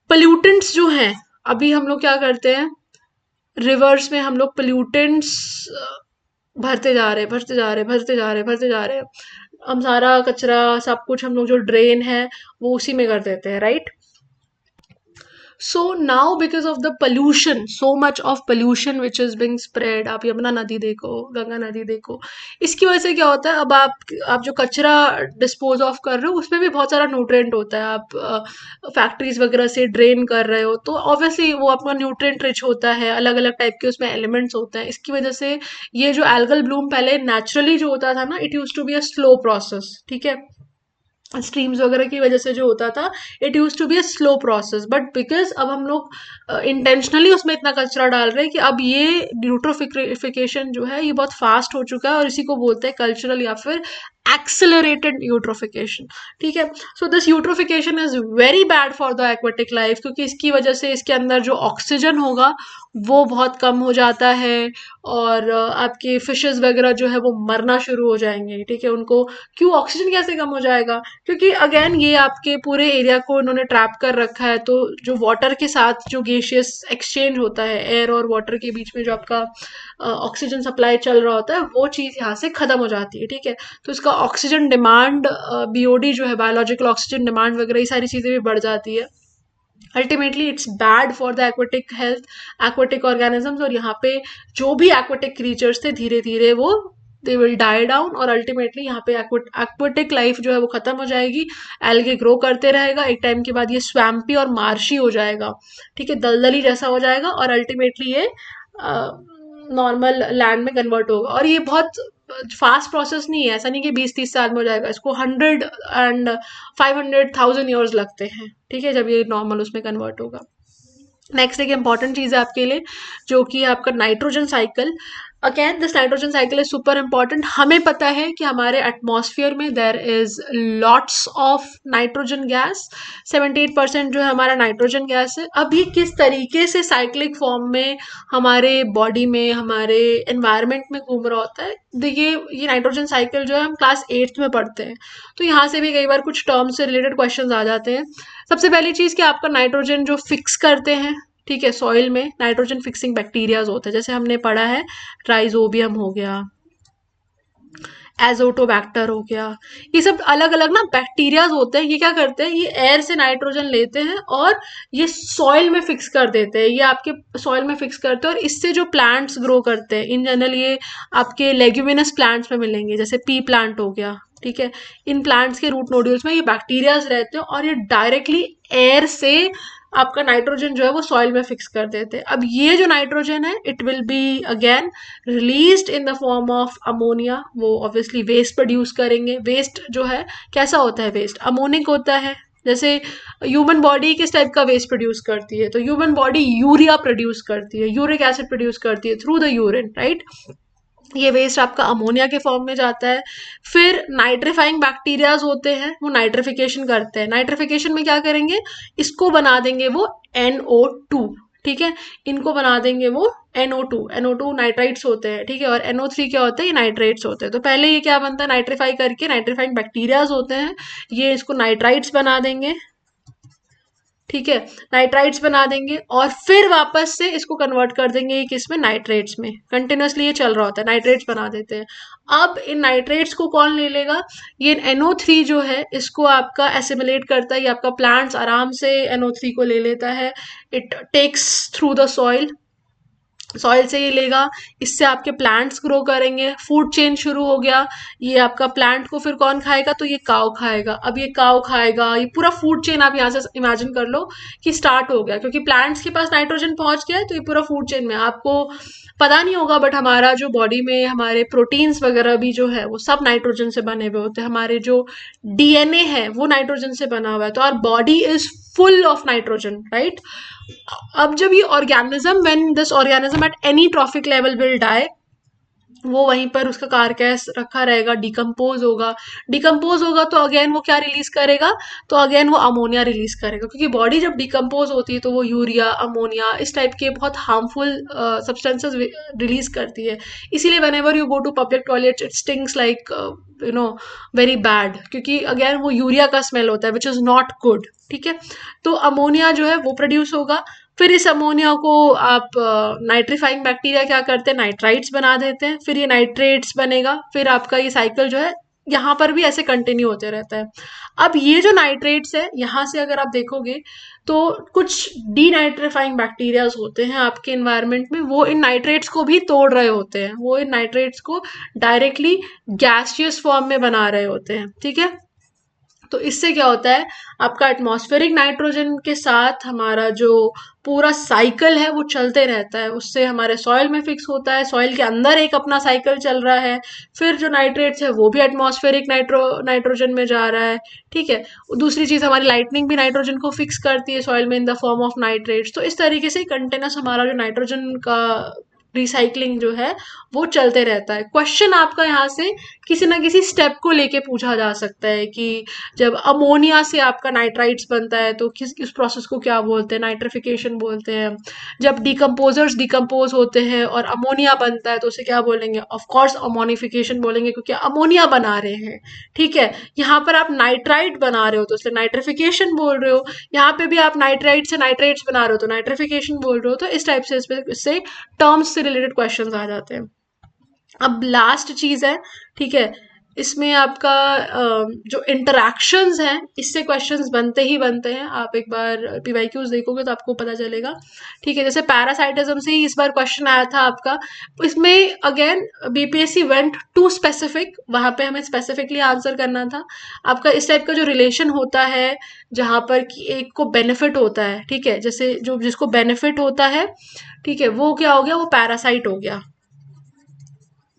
S1: पोल्यूटेंट्स जो हैं, अभी हम लोग क्या करते हैं, रिवर्स में हम लोग पोल्यूटेंट्स भरते जा रहे हैं, भरते जा रहे हैं, भरते जा रहे हैं, भरते जा रहे हैं, हम सारा कचरा सब कुछ हम लोग जो ड्रेन है वो उसी में कर देते हैं, right. So now because of the pollution, so much of pollution which is being spread, आप यमुना नदी देखो, गंगा नदी देखो, इसकी वजह से क्या होता है, अब आप जो कचरा डिस्पोज ऑफ कर रहे हो उसमें भी बहुत सारा न्यूट्रिएंट होता है, आप फैक्ट्रीज वगैरह से ड्रेन कर रहे हो तो ऑब्वियसली वो आपका न्यूट्रिएंट रिच होता है, अलग अलग टाइप के उसमें एलिमेंट्स होते हैं, इसकी वजह से ये जो एल्गल ब्लूम पहले नेचुरली जो होता था ना, it used to be a slow process, ठीक है, स्ट्रीम्स वगैरह की वजह से जो होता था, it used to be a slow process, but because अब हम लोग इंटेंशनली उसमें इतना कचरा डाल रहे हैं कि अब ये यूट्रोफिकेशन जो है ये बहुत फास्ट हो चुका है, और इसी को बोलते हैं कल्चरल या फिर एक्सेलरेटेड यूट्रोफिकेशन, ठीक है। So this eutrophication is very bad for the aquatic life, क्योंकि इसकी वजह से इसके अंदर जो ऑक्सीजन होगा वो बहुत कम हो जाता है, और आपके फिशेस वगैरह जो है वो मरना शुरू हो जाएंगे, ठीक है, उनको क्यों, ऑक्सीजन कैसे कम हो जाएगा, क्योंकि अगेन ये आपके पूरे एरिया को इन्होंने ट्रैप कर रखा है, तो जो वाटर के साथ जो गैसियस एक्सचेंज होता है, एयर और वाटर के बीच में जो आपका ऑक्सीजन सप्लाई चल रहा होता है वो चीज़ यहाँ से खत्म हो जाती है, ठीक है, तो इसका ऑक्सीजन डिमांड, बीओडी जो है बायोलॉजिकल ऑक्सीजन डिमांड वगैरह, ये सारी चीज़ें भी बढ़ जाती है। Ultimately it's bad for the aquatic health, aquatic organisms, और यहाँ पे जो भी एक्वेटिक क्रीचर्स थे धीरे धीरे वो दे विल डाई डाउन, और अल्टीमेटली यहाँ पे एक्वेटिक लाइफ जो है वो खत्म हो जाएगी, एल्गे ग्रो करते रहेगा, एक टाइम के बाद ये स्वैम्पी और मार्शी हो जाएगा, ठीक है, दलदली जैसा हो जाएगा, और अल्टीमेटली ये नॉर्मल लैंड में कन्वर्ट होगा, और ये बहुत फास्ट प्रोसेस नहीं है, ऐसा नहीं कि 20-30 साल में हो जाएगा, इसको 100 and 500,000 ईयर्स लगते हैं, ठीक है, जब ये नॉर्मल उसमें कन्वर्ट होगा। नेक्स्ट एक इंपॉर्टेंट चीज़ है आपके लिए जो कि आपका nitrogen cycle. Again this nitrogen cycle is super important. हमें पता है कि हमारे एटमॉस्फेयर में there is lots of nitrogen gas, 78% जो है हमारा नाइट्रोजन गैस है। अब ये किस तरीके से साइक्लिक फॉर्म में हमारे बॉडी में, हमारे एनवायरनमेंट में घूम रहा होता है, देखिए ये नाइट्रोजन साइकिल जो है हम क्लास 8th में पढ़ते हैं, तो यहाँ से भी कई बार कुछ टर्म से रिलेटेड क्वेश्चन आ जाते हैं। सबसे पहली चीज़ कि आपका नाइट्रोजन जो फिक्स करते हैं, ठीक है, सॉइल में नाइट्रोजन फिक्सिंग बैक्टीरियाज होते हैं, जैसे हमने पढ़ा है ट्राइजोबियम हो गया, एजोटोबैक्टर हो गया। ये सब अलग अलग ना बैक्टीरियाज होते हैं। ये क्या करते हैं, ये एयर से नाइट्रोजन लेते हैं और ये सॉइल में फिक्स कर देते हैं। ये आपके सॉइल में फिक्स करते हैं और इससे जो प्लांट्स ग्रो करते हैं, इन जनरल ये आपके लेग्यूमिनस प्लांट्स में मिलेंगे, जैसे पी प्लांट हो गया, ठीक है। इन प्लांट्स के रूट नोड्यूल्स में ये बैक्टीरियाज रहते हैं और ये डायरेक्टली एयर से आपका नाइट्रोजन जो है वो सॉइल में फिक्स कर देते हैं। अब ये जो नाइट्रोजन है it will be again released in the form of ammonia. वो ऑब्वियसली वेस्ट प्रोड्यूस करेंगे। वेस्ट जो है कैसा होता है, वेस्ट अमोनिक होता है। जैसे ह्यूमन बॉडी किस टाइप का वेस्ट प्रोड्यूस करती है, तो ह्यूमन बॉडी यूरिया प्रोड्यूस करती है, यूरिक एसिड प्रोड्यूस करती है थ्रू द यूरिन, राइट। ये वेस्ट आपका अमोनिया के फॉर्म में जाता है। फिर नाइट्रीफाइंग बैक्टीरियाज होते हैं, वो नाइट्रिफिकेशन करते हैं। नाइट्रिफिकेशन में क्या करेंगे, इसको बना देंगे वो NO2, ठीक है। इनको बना देंगे वो NO2 नाइट्राइट्स होते हैं, ठीक है। और NO3 क्या होता है, ये नाइट्रेट्स होते हैं। तो पहले ये क्या बनता है, नाइट्रीफाई करके नाइट्रीफाइंग बैक्टीरियाज होते हैं, ये इसको नाइट्राइट्स बना देंगे, ठीक है। नाइट्राइट्स बना देंगे और फिर वापस से इसको कन्वर्ट कर देंगे किस में, नाइट्रेट्स में। कंटिन्यूसली ये चल रहा होता है, नाइट्रेट्स बना देते हैं। अब इन नाइट्रेट्स को कौन ले लेगा, ये NO3 जो है इसको आपका एसिमिलेट करता है। ये आपका प्लांट्स आराम से NO3 को ले लेता है। It takes through the soil, soil से ये लेगा, इससे आपके प्लांट्स ग्रो करेंगे, फूड चेन शुरू हो गया। ये आपका प्लांट को फिर कौन खाएगा, तो ये काव खाएगा। अब ये काव खाएगा, ये पूरा फूड चेन आप यहाँ से इमेजिन कर लो कि स्टार्ट हो गया, क्योंकि प्लांट्स के पास नाइट्रोजन पहुंच गया है तो ये पूरा फूड चेन में। आपको पता नहीं होगा बट हमारा जो बॉडी में हमारे प्रोटीन्स वगैरह भी जो है वो सब नाइट्रोजन से बने हुए होते हैं। हमारे जो DNA है वो नाइट्रोजन से बना हुआ है। तो our body is full of nitrogen, right. अब जब ये organism, when this organism at any trophic level will die, वो वहीं पर उसका कारकैस रखा रहेगा, डिकम्पोज होगा। डिकम्पोज होगा तो अगेन वो क्या रिलीज करेगा, तो अगेन वो अमोनिया रिलीज करेगा, क्योंकि बॉडी जब डिकम्पोज होती है तो वो यूरिया, अमोनिया, इस टाइप के बहुत हार्मफुल सब्सटेंसेस रिलीज करती है। इसीलिए whenever you go to public toilet it stings like you know very bad, क्योंकि अगेन वो यूरिया का स्मेल होता है विच इज नॉट गुड, ठीक है। तो अमोनिया जो है वो प्रोड्यूस होगा। फिर इस अमोनिया को आप नाइट्रीफाइंग बैक्टीरिया क्या करते हैं, नाइट्राइट्स बना देते हैं। फिर ये नाइट्रेट्स बनेगा, फिर आपका ये साइकिल जो है यहाँ पर भी ऐसे कंटिन्यू होते रहता है। अब ये जो नाइट्रेट्स है, यहाँ से अगर आप देखोगे तो कुछ डीनाइट्रीफाइंग बैक्टीरियाज होते हैं आपके इन्वायरमेंट में, वो इन नाइट्रेट्स को भी तोड़ रहे होते हैं। वो इन नाइट्रेट्स को डायरेक्टली गैसियस फॉर्म में बना रहे होते हैं, ठीक है। तो इससे क्या होता है, आपका एटमॉस्फेरिक नाइट्रोजन के साथ हमारा जो पूरा साइकिल है वो चलते रहता है। उससे हमारे सॉइल में फिक्स होता है, सॉइल के अंदर एक अपना साइकिल चल रहा है। फिर जो नाइट्रेट्स है वो भी एटमॉस्फेरिक नाइट्रोजन में जा रहा है, ठीक है। दूसरी चीज, हमारी लाइटनिंग भी नाइट्रोजन को फिक्स करती है सॉइल में in the form of nitrates. तो इस तरीके से कंटिन्यूस हमारा जो नाइट्रोजन का रिसाइकलिंग जो है वो चलते रहता है। क्वेश्चन आपका यहाँ से किसी ना किसी स्टेप को लेके पूछा जा सकता है कि जब अमोनिया से आपका नाइट्राइट्स बनता है तो किस उस प्रोसेस को क्या बोलते हैं, नाइट्रिफिकेशन बोलते हैं। जब डिकम्पोजर्स डिकम्पोज होते हैं और अमोनिया बनता है तो उसे क्या बोलेंगे, ऑफ कोर्स अमोनिफिकेशन बोलेंगे, क्योंकि अमोनिया बना रहे हैं, ठीक है। यहाँ पर आप नाइट्राइट बना रहे हो तो इसलिए नाइट्रिफिकेशन बोल रहे हो। यहाँ पे भी आप नाइट्राइट से नाइट्रेट्स बना रहे हो तो नाइट्रिफिकेशन बोल रहे हो। तो इस टाइप से इससे टर्म्स से रिलेटेड क्वेश्चंस आ जाते हैं। अब लास्ट चीज है, ठीक है, इसमें आपका जो इंटरैक्शंस हैं इससे क्वेश्चंस बनते ही बनते हैं। आप एक बार PYQs देखोगे तो आपको पता चलेगा, ठीक है। जैसे पैरासाइटिज्म से ही इस बार क्वेश्चन आया था आपका। इसमें again BPSC went to specific, वहां पे हमें स्पेसिफिकली आंसर करना था। आपका इस टाइप का जो रिलेशन होता है जहां पर कि एक को बेनिफिट होता है, ठीक है, जैसे जो जिसको बेनिफिट होता है, ठीक है, वो क्या हो गया, वो पैरासाइट हो गया।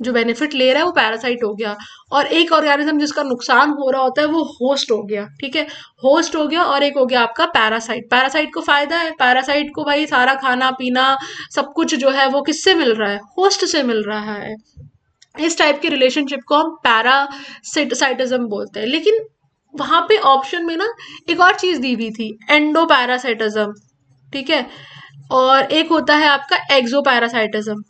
S1: जो बेनिफिट ले रहा है वो पैरासाइट हो गया। और एक ऑर्गेनिज्म जिसका नुकसान हो रहा होता है वो होस्ट हो गया, ठीक है, होस्ट हो गया। और एक हो गया आपका पैरासाइट। पैरासाइट को फायदा है, पैरासाइट को भाई सारा खाना पीना सब कुछ जो है वो किससे मिल रहा है, होस्ट से मिल रहा है। इस टाइप के रिलेशनशिप को हम पैरासाइटिज्म बोलते हैं। लेकिन वहां पे ऑप्शन में ना एक और चीज दी हुई थी, एंडो पैरासाइटिज्म, ठीक है, और एक होता है आपका एक्सो पैरासाइटिज्म।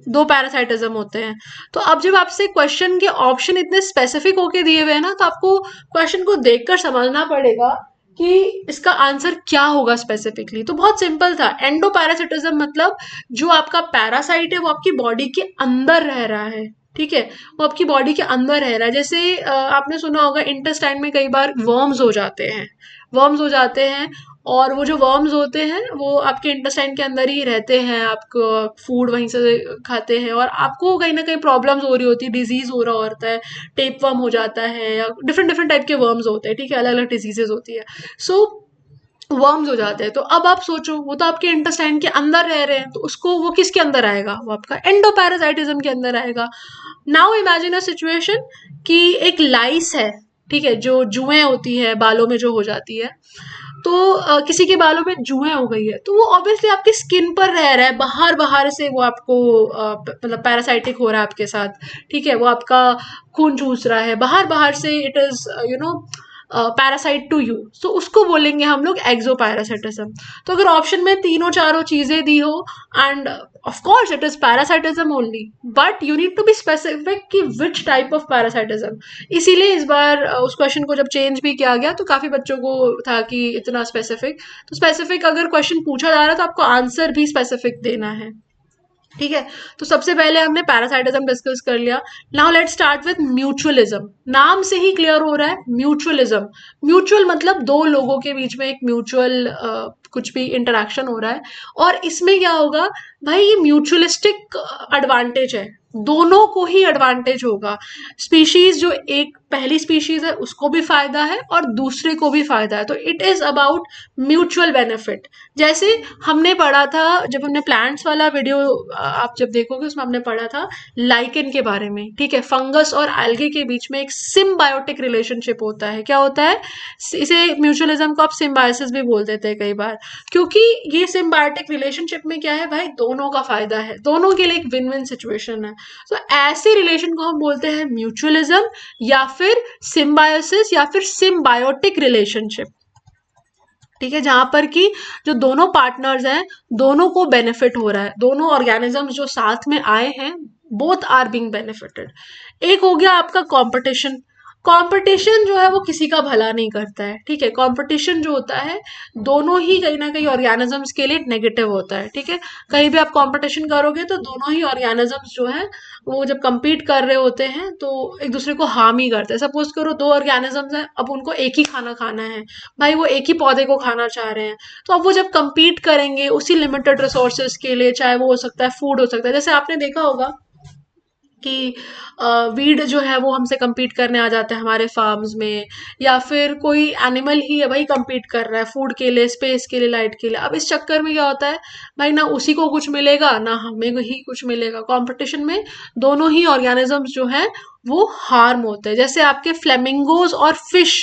S1: दो पैरासाइटिज्म होते हैं। तो अब जब आपसे क्वेश्चन के ऑप्शन इतने स्पेसिफिक होके दिए हुए हैं ना, तो आपको क्वेश्चन को देखकर समझना पड़ेगा कि इसका आंसर क्या होगा स्पेसिफिकली। तो बहुत सिंपल था, एंडो पैरासाइटिज्म मतलब जो आपका पैरासाइट है वो आपकी बॉडी के अंदर रह रहा है, ठीक है, वो आपकी बॉडी के अंदर रह रहा है। जैसे आपने सुना होगा इंटेस्टाइन में कई बार वर्म्स हो जाते हैं, वर्म्स हो जाते हैं, और वो जो वर्म्स होते हैं वो आपके इंटेस्टाइन के अंदर ही रहते हैं, आपको फूड वहीं से खाते हैं, और आपको कहीं ना कहीं प्रॉब्लम्स हो रही होती है, डिजीज हो रहा होता है, टेप वर्म हो जाता है, या डिफरेंट डिफरेंट टाइप के वर्म्स होते हैं, ठीक है, अलग अलग डिजीजेस होती है। सो वर्म्स हो जाते हैं, तो अब आप सोचो वो तो आपके इंटेस्टाइन के अंदर रह रहे हैं, तो उसको वो किसके अंदर आएगा, वो आपका एंडोपैरासाइटिज्म के अंदर आएगा। नाउ इमेजिन अ सिचुएशन कि एक लाइस है, ठीक है, जो जुएं होती है बालों में जो हो जाती है, तो किसी के बालों में जुएं हो गई है, तो वो ऑब्वियसली आपकी स्किन पर रह रहा है, बाहर बाहर से वो आपको मतलब पैरासाइटिक हो रहा है आपके साथ, ठीक है, वो आपका खून चूस रहा है बाहर बाहर से, it is parasite to you, so उसको बोलेंगे हम लोग एक्सोपैरासाइटिज्म। तो अगर ऑप्शन में तीनों चारों चीजें दी हो, and of course it is parasitism only, but you need to be specific कि विच टाइप ऑफ पैरासाइटिज्म। इसीलिए इस बार उस क्वेश्चन को जब चेंज भी किया गया, तो काफी बच्चों को था कि इतना स्पेसिफिक, तो स्पेसिफिक अगर क्वेश्चन पूछा जा रहा है तो आपको आंसर भी स्पेसिफिक देना है, ठीक है। तो सबसे पहले हमने पैरासाइटिज्म डिस्कस कर लिया। Now let's start with mutualism. नाम से ही क्लियर हो रहा है म्यूचुअलिज्म, म्यूचुअल मतलब दो लोगों के बीच में एक म्यूचुअल कुछ भी इंटरेक्शन हो रहा है, और इसमें क्या होगा भाई, ये म्यूचुअलिस्टिक एडवांटेज है, दोनों को ही एडवांटेज होगा। स्पीशीज जो एक पहली स्पीशीज है उसको भी फायदा है और दूसरे को भी फायदा है, तो it is about mutual benefit. जैसे हमने पढ़ा था जब हमने प्लांट्स वाला वीडियो, आप जब देखोगे उसमें हमने पढ़ा था लाइकेन के बारे में, ठीक है, फंगस और एल्गे के बीच में एक सिम्बायोटिक रिलेशनशिप होता है। क्या होता है, इसे म्यूचुअलिज्म को आप सिम्बायोसिस भी बोल देते हैं कई बार, क्योंकि ये सिम्बायोटिक रिलेशनशिप में क्या है भाई, दोनों का फायदा है, दोनों के लिए एक विन विन सिचुएशन है। तो ऐसे रिलेशन को हम बोलते हैं म्यूचुअलिज्म, या फिर सिम्बायोसिस, या फिर सिम्बायोटिक रिलेशनशिप, ठीक है, जहां पर कि जो दोनों पार्टनर्स हैं दोनों को बेनिफिट हो रहा है, दोनों ऑर्गेनिजम्स जो साथ में आए हैं बोथ आर बीइंग बेनिफिटेड। एक हो गया आपका कंपटीशन। कंपटीशन जो है वो किसी का भला नहीं करता है, ठीक है, कंपटीशन जो होता है दोनों ही कहीं ना कहीं ऑर्गेनिजम्स के लिए नेगेटिव होता है, ठीक है। कहीं भी आप कंपटीशन करोगे तो दोनों ही ऑर्गेनिजम्स जो है वो जब compete कर रहे होते हैं तो एक दूसरे को हार्म ही करते हैं। सपोज करो दो ऑर्गेनिजम्स हैं, अब उनको एक ही खाना खाना है, भाई वो एक ही पौधे को खाना चाह रहे हैं, तो अब वो जब compete करेंगे उसी लिमिटेड रिसोर्सेज के लिए, चाहे वो हो सकता है फूड, हो सकता है जैसे आपने देखा होगा कि वीड जो है वो हमसे compete करने आ जाते हैं हमारे फार्म्स में, या फिर कोई एनिमल ही है भाई compete कर रहा है फूड के लिए, स्पेस के लिए, लाइट के लिए। अब इस चक्कर में क्या होता है भाई, ना उसी को कुछ मिलेगा ना हमें ही कुछ मिलेगा, कंपटीशन में दोनों ही ऑर्गेनिजम्स जो है वो हार्म होते हैं। जैसे आपके फ्लेमिंगोज और फिश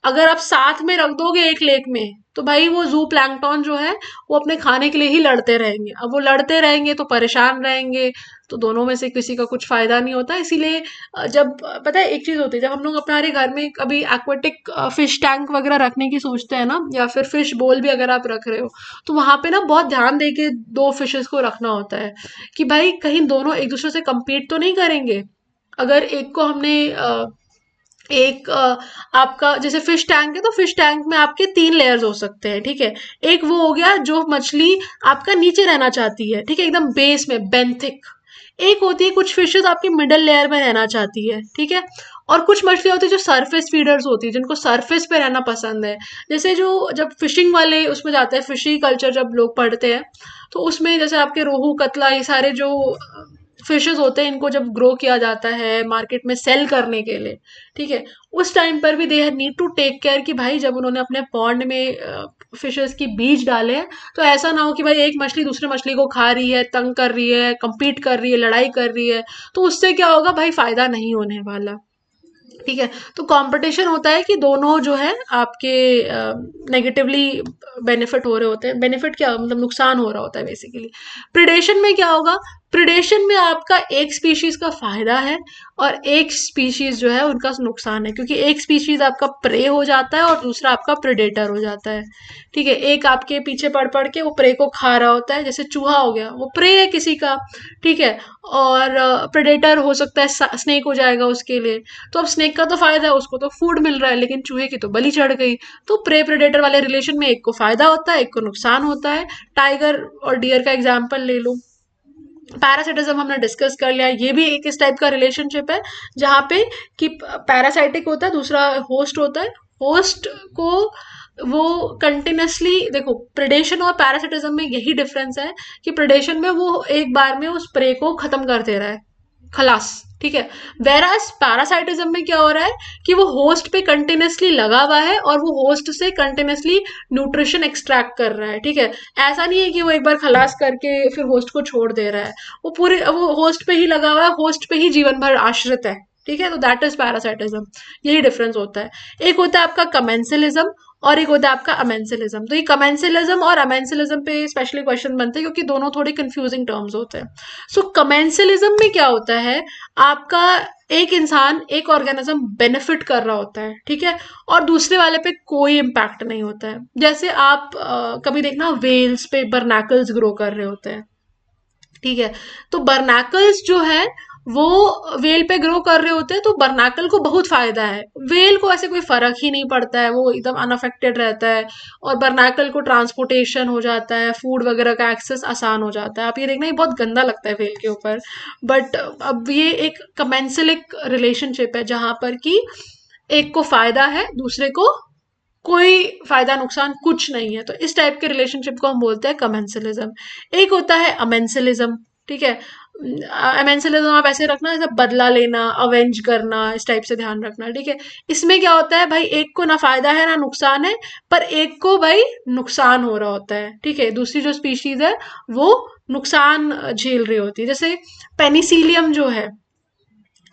S1: अगर आप साथ में रख दोगे एक लेक में, तो भाई वो जू प्लैंकटन जो है वो अपने खाने के लिए ही लड़ते रहेंगे, अब वो लड़ते रहेंगे तो परेशान रहेंगे, तो दोनों में से किसी का कुछ फायदा नहीं होता। इसीलिए जब पता है एक चीज होती है, जब हम लोग अपने घर में कभी एक्वेटिक फिश टैंक वगैरह रखने की सोचते हैं ना, या फिर फिश बोल भी अगर आप रख रहे हो, तो वहां पे ना बहुत ध्यान दे के दो फिशेस को रखना होता है कि भाई कहीं दोनों एक दूसरे से compete तो नहीं करेंगे। अगर एक को हमने एक आपका जैसे फिश टैंक है, तो फिश टैंक में आपके 3 लेयर्स हो सकते हैं, ठीक है। एक वो हो गया जो मछली आपका नीचे रहना चाहती है, ठीक है, एकदम बेस में बेंथिक। एक होती है कुछ फिशेस आपकी मिडल लेयर में रहना चाहती है, ठीक है। और कुछ मछली होती है जो सरफेस फीडर्स होती है, जिनको सरफेस पे रहना पसंद है। जैसे जो जब फिशिंग वाले उसमें जाते हैं, फिशी कल्चर जब लोग पढ़ते हैं, तो उसमें जैसे आपके रोहू कतला ये सारे जो फिशेस होते हैं, इनको जब ग्रो किया जाता है मार्केट में सेल करने के लिए, ठीक है, उस टाइम पर भी they need to take care कि भाई जब उन्होंने अपने पॉन्ड में फिशेस की बीज डाले हैं, तो ऐसा ना हो कि भाई एक मछली दूसरी मछली को खा रही है, तंग कर रही है, compete कर रही है, लड़ाई कर रही है, तो उससे क्या होगा भाई, फायदा नहीं होने वाला, ठीक है। तो कंपटीशन होता है कि दोनों जो है आपके नेगेटिवली बेनिफिट हो रहे होते हैं। बेनिफिट क्या मतलब नुकसान हो रहा होता है बेसिकली। प्रिडेशन में क्या होगा, प्रिडेशन में आपका एक स्पीशीज का फायदा है और एक स्पीशीज जो है उनका नुकसान है, क्योंकि एक स्पीशीज आपका प्रे हो जाता है और दूसरा आपका प्रेडेटर हो जाता है, ठीक है। एक आपके पीछे पड़ पड़ के वो प्रे को खा रहा होता है, जैसे चूहा हो गया वो प्रे है किसी का, ठीक है, और प्रेडेटर हो सकता है स्नेक हो जाएगा उसके लिए। तो अब स्नेक का तो फायदा है, उसको तो फूड मिल रहा है, लेकिन चूहे की तो बलि चढ़ गई। तो प्रे प्रेडेटर वाले रिलेशन में एक को फायदा होता है, एक को नुकसान होता है। टाइगर और डियर का एग्जाम्पल ले लो, पैरासिटिज्म हमने डिस्कस कर लिया, ये भी एक इस टाइप का रिलेशनशिप है जहाँ पे कि पैरासाइटिक होता है, दूसरा होस्ट होता है। होस्ट को वो कंटिन्यूसली, देखो प्रेडेशन और पैरासिटिज्म में यही डिफरेंस है कि प्रेडेशन में वो एक बार में उस प्रे को खत्म कर दे रहा है, खलास, ठीक है। वेरास पैरासाइटिज्म में क्या हो रहा है कि वो होस्ट पे कंटिन्यूसली लगा हुआ है और वो होस्ट से कंटिन्यूसली न्यूट्रिशन एक्सट्रैक्ट कर रहा है, ठीक है। ऐसा नहीं है कि वो एक बार खलास करके फिर होस्ट को छोड़ दे रहा है, वो होस्ट पे ही लगा हुआ है, होस्ट पे ही जीवन भर आश्रित है, ठीक है। तो दैट इज पैरासाइटिज्म, यही डिफरेंस होता है। एक होता है आपका कमेंसिलिज्म और एक होता है आपका अमेंसिलिज्म। तो ये कमेंसिलिज्म और अमेंसिलिज्म पे स्पेशली क्वेश्चन बनते हैं क्योंकि दोनों थोड़े कंफ्यूजिंग टर्म्स होते हैं। सो कमेंसिलिज्म में क्या होता है, आपका एक इंसान, एक ऑर्गेनिज्म बेनिफिट कर रहा होता है, ठीक है, और दूसरे वाले पे कोई इम्पैक्ट नहीं होता है। जैसे आप कभी देखना वेल्स पे बर्नैकल्स ग्रो कर रहे होते हैं, ठीक है। तो बर्नैकल्स जो है वो वेल पे ग्रो कर रहे होते हैं, तो बर्नैकल को बहुत फायदा है, वेल को ऐसे कोई फर्क ही नहीं पड़ता है, वो एकदम अनअफेक्टेड रहता है। और बर्नैकल को ट्रांसपोर्टेशन हो जाता है, फूड वगैरह का एक्सेस आसान हो जाता है। आप ये देखना, ये बहुत गंदा लगता है वेल के ऊपर, बट अब ये एक कमेंसलिक रिलेशनशिप है जहां पर कि एक को फायदा है, दूसरे को कोई फायदा नुकसान कुछ नहीं है। तो इस टाइप के रिलेशनशिप को हम बोलते हैं कमेंसलिज्म। एक होता है अमेंसलिज्म, ठीक है। अमेंसलिज्म आप ऐसे रखना, जैसे बदला लेना, अवेंज करना, इस टाइप से ध्यान रखना, ठीक है। इसमें क्या होता है भाई, एक को ना फायदा है ना नुकसान है, पर एक को भाई नुकसान हो रहा होता है, ठीक है। दूसरी जो स्पीशीज है वो नुकसान झेल रही होती है। जैसे पेनिसिलियम जो है,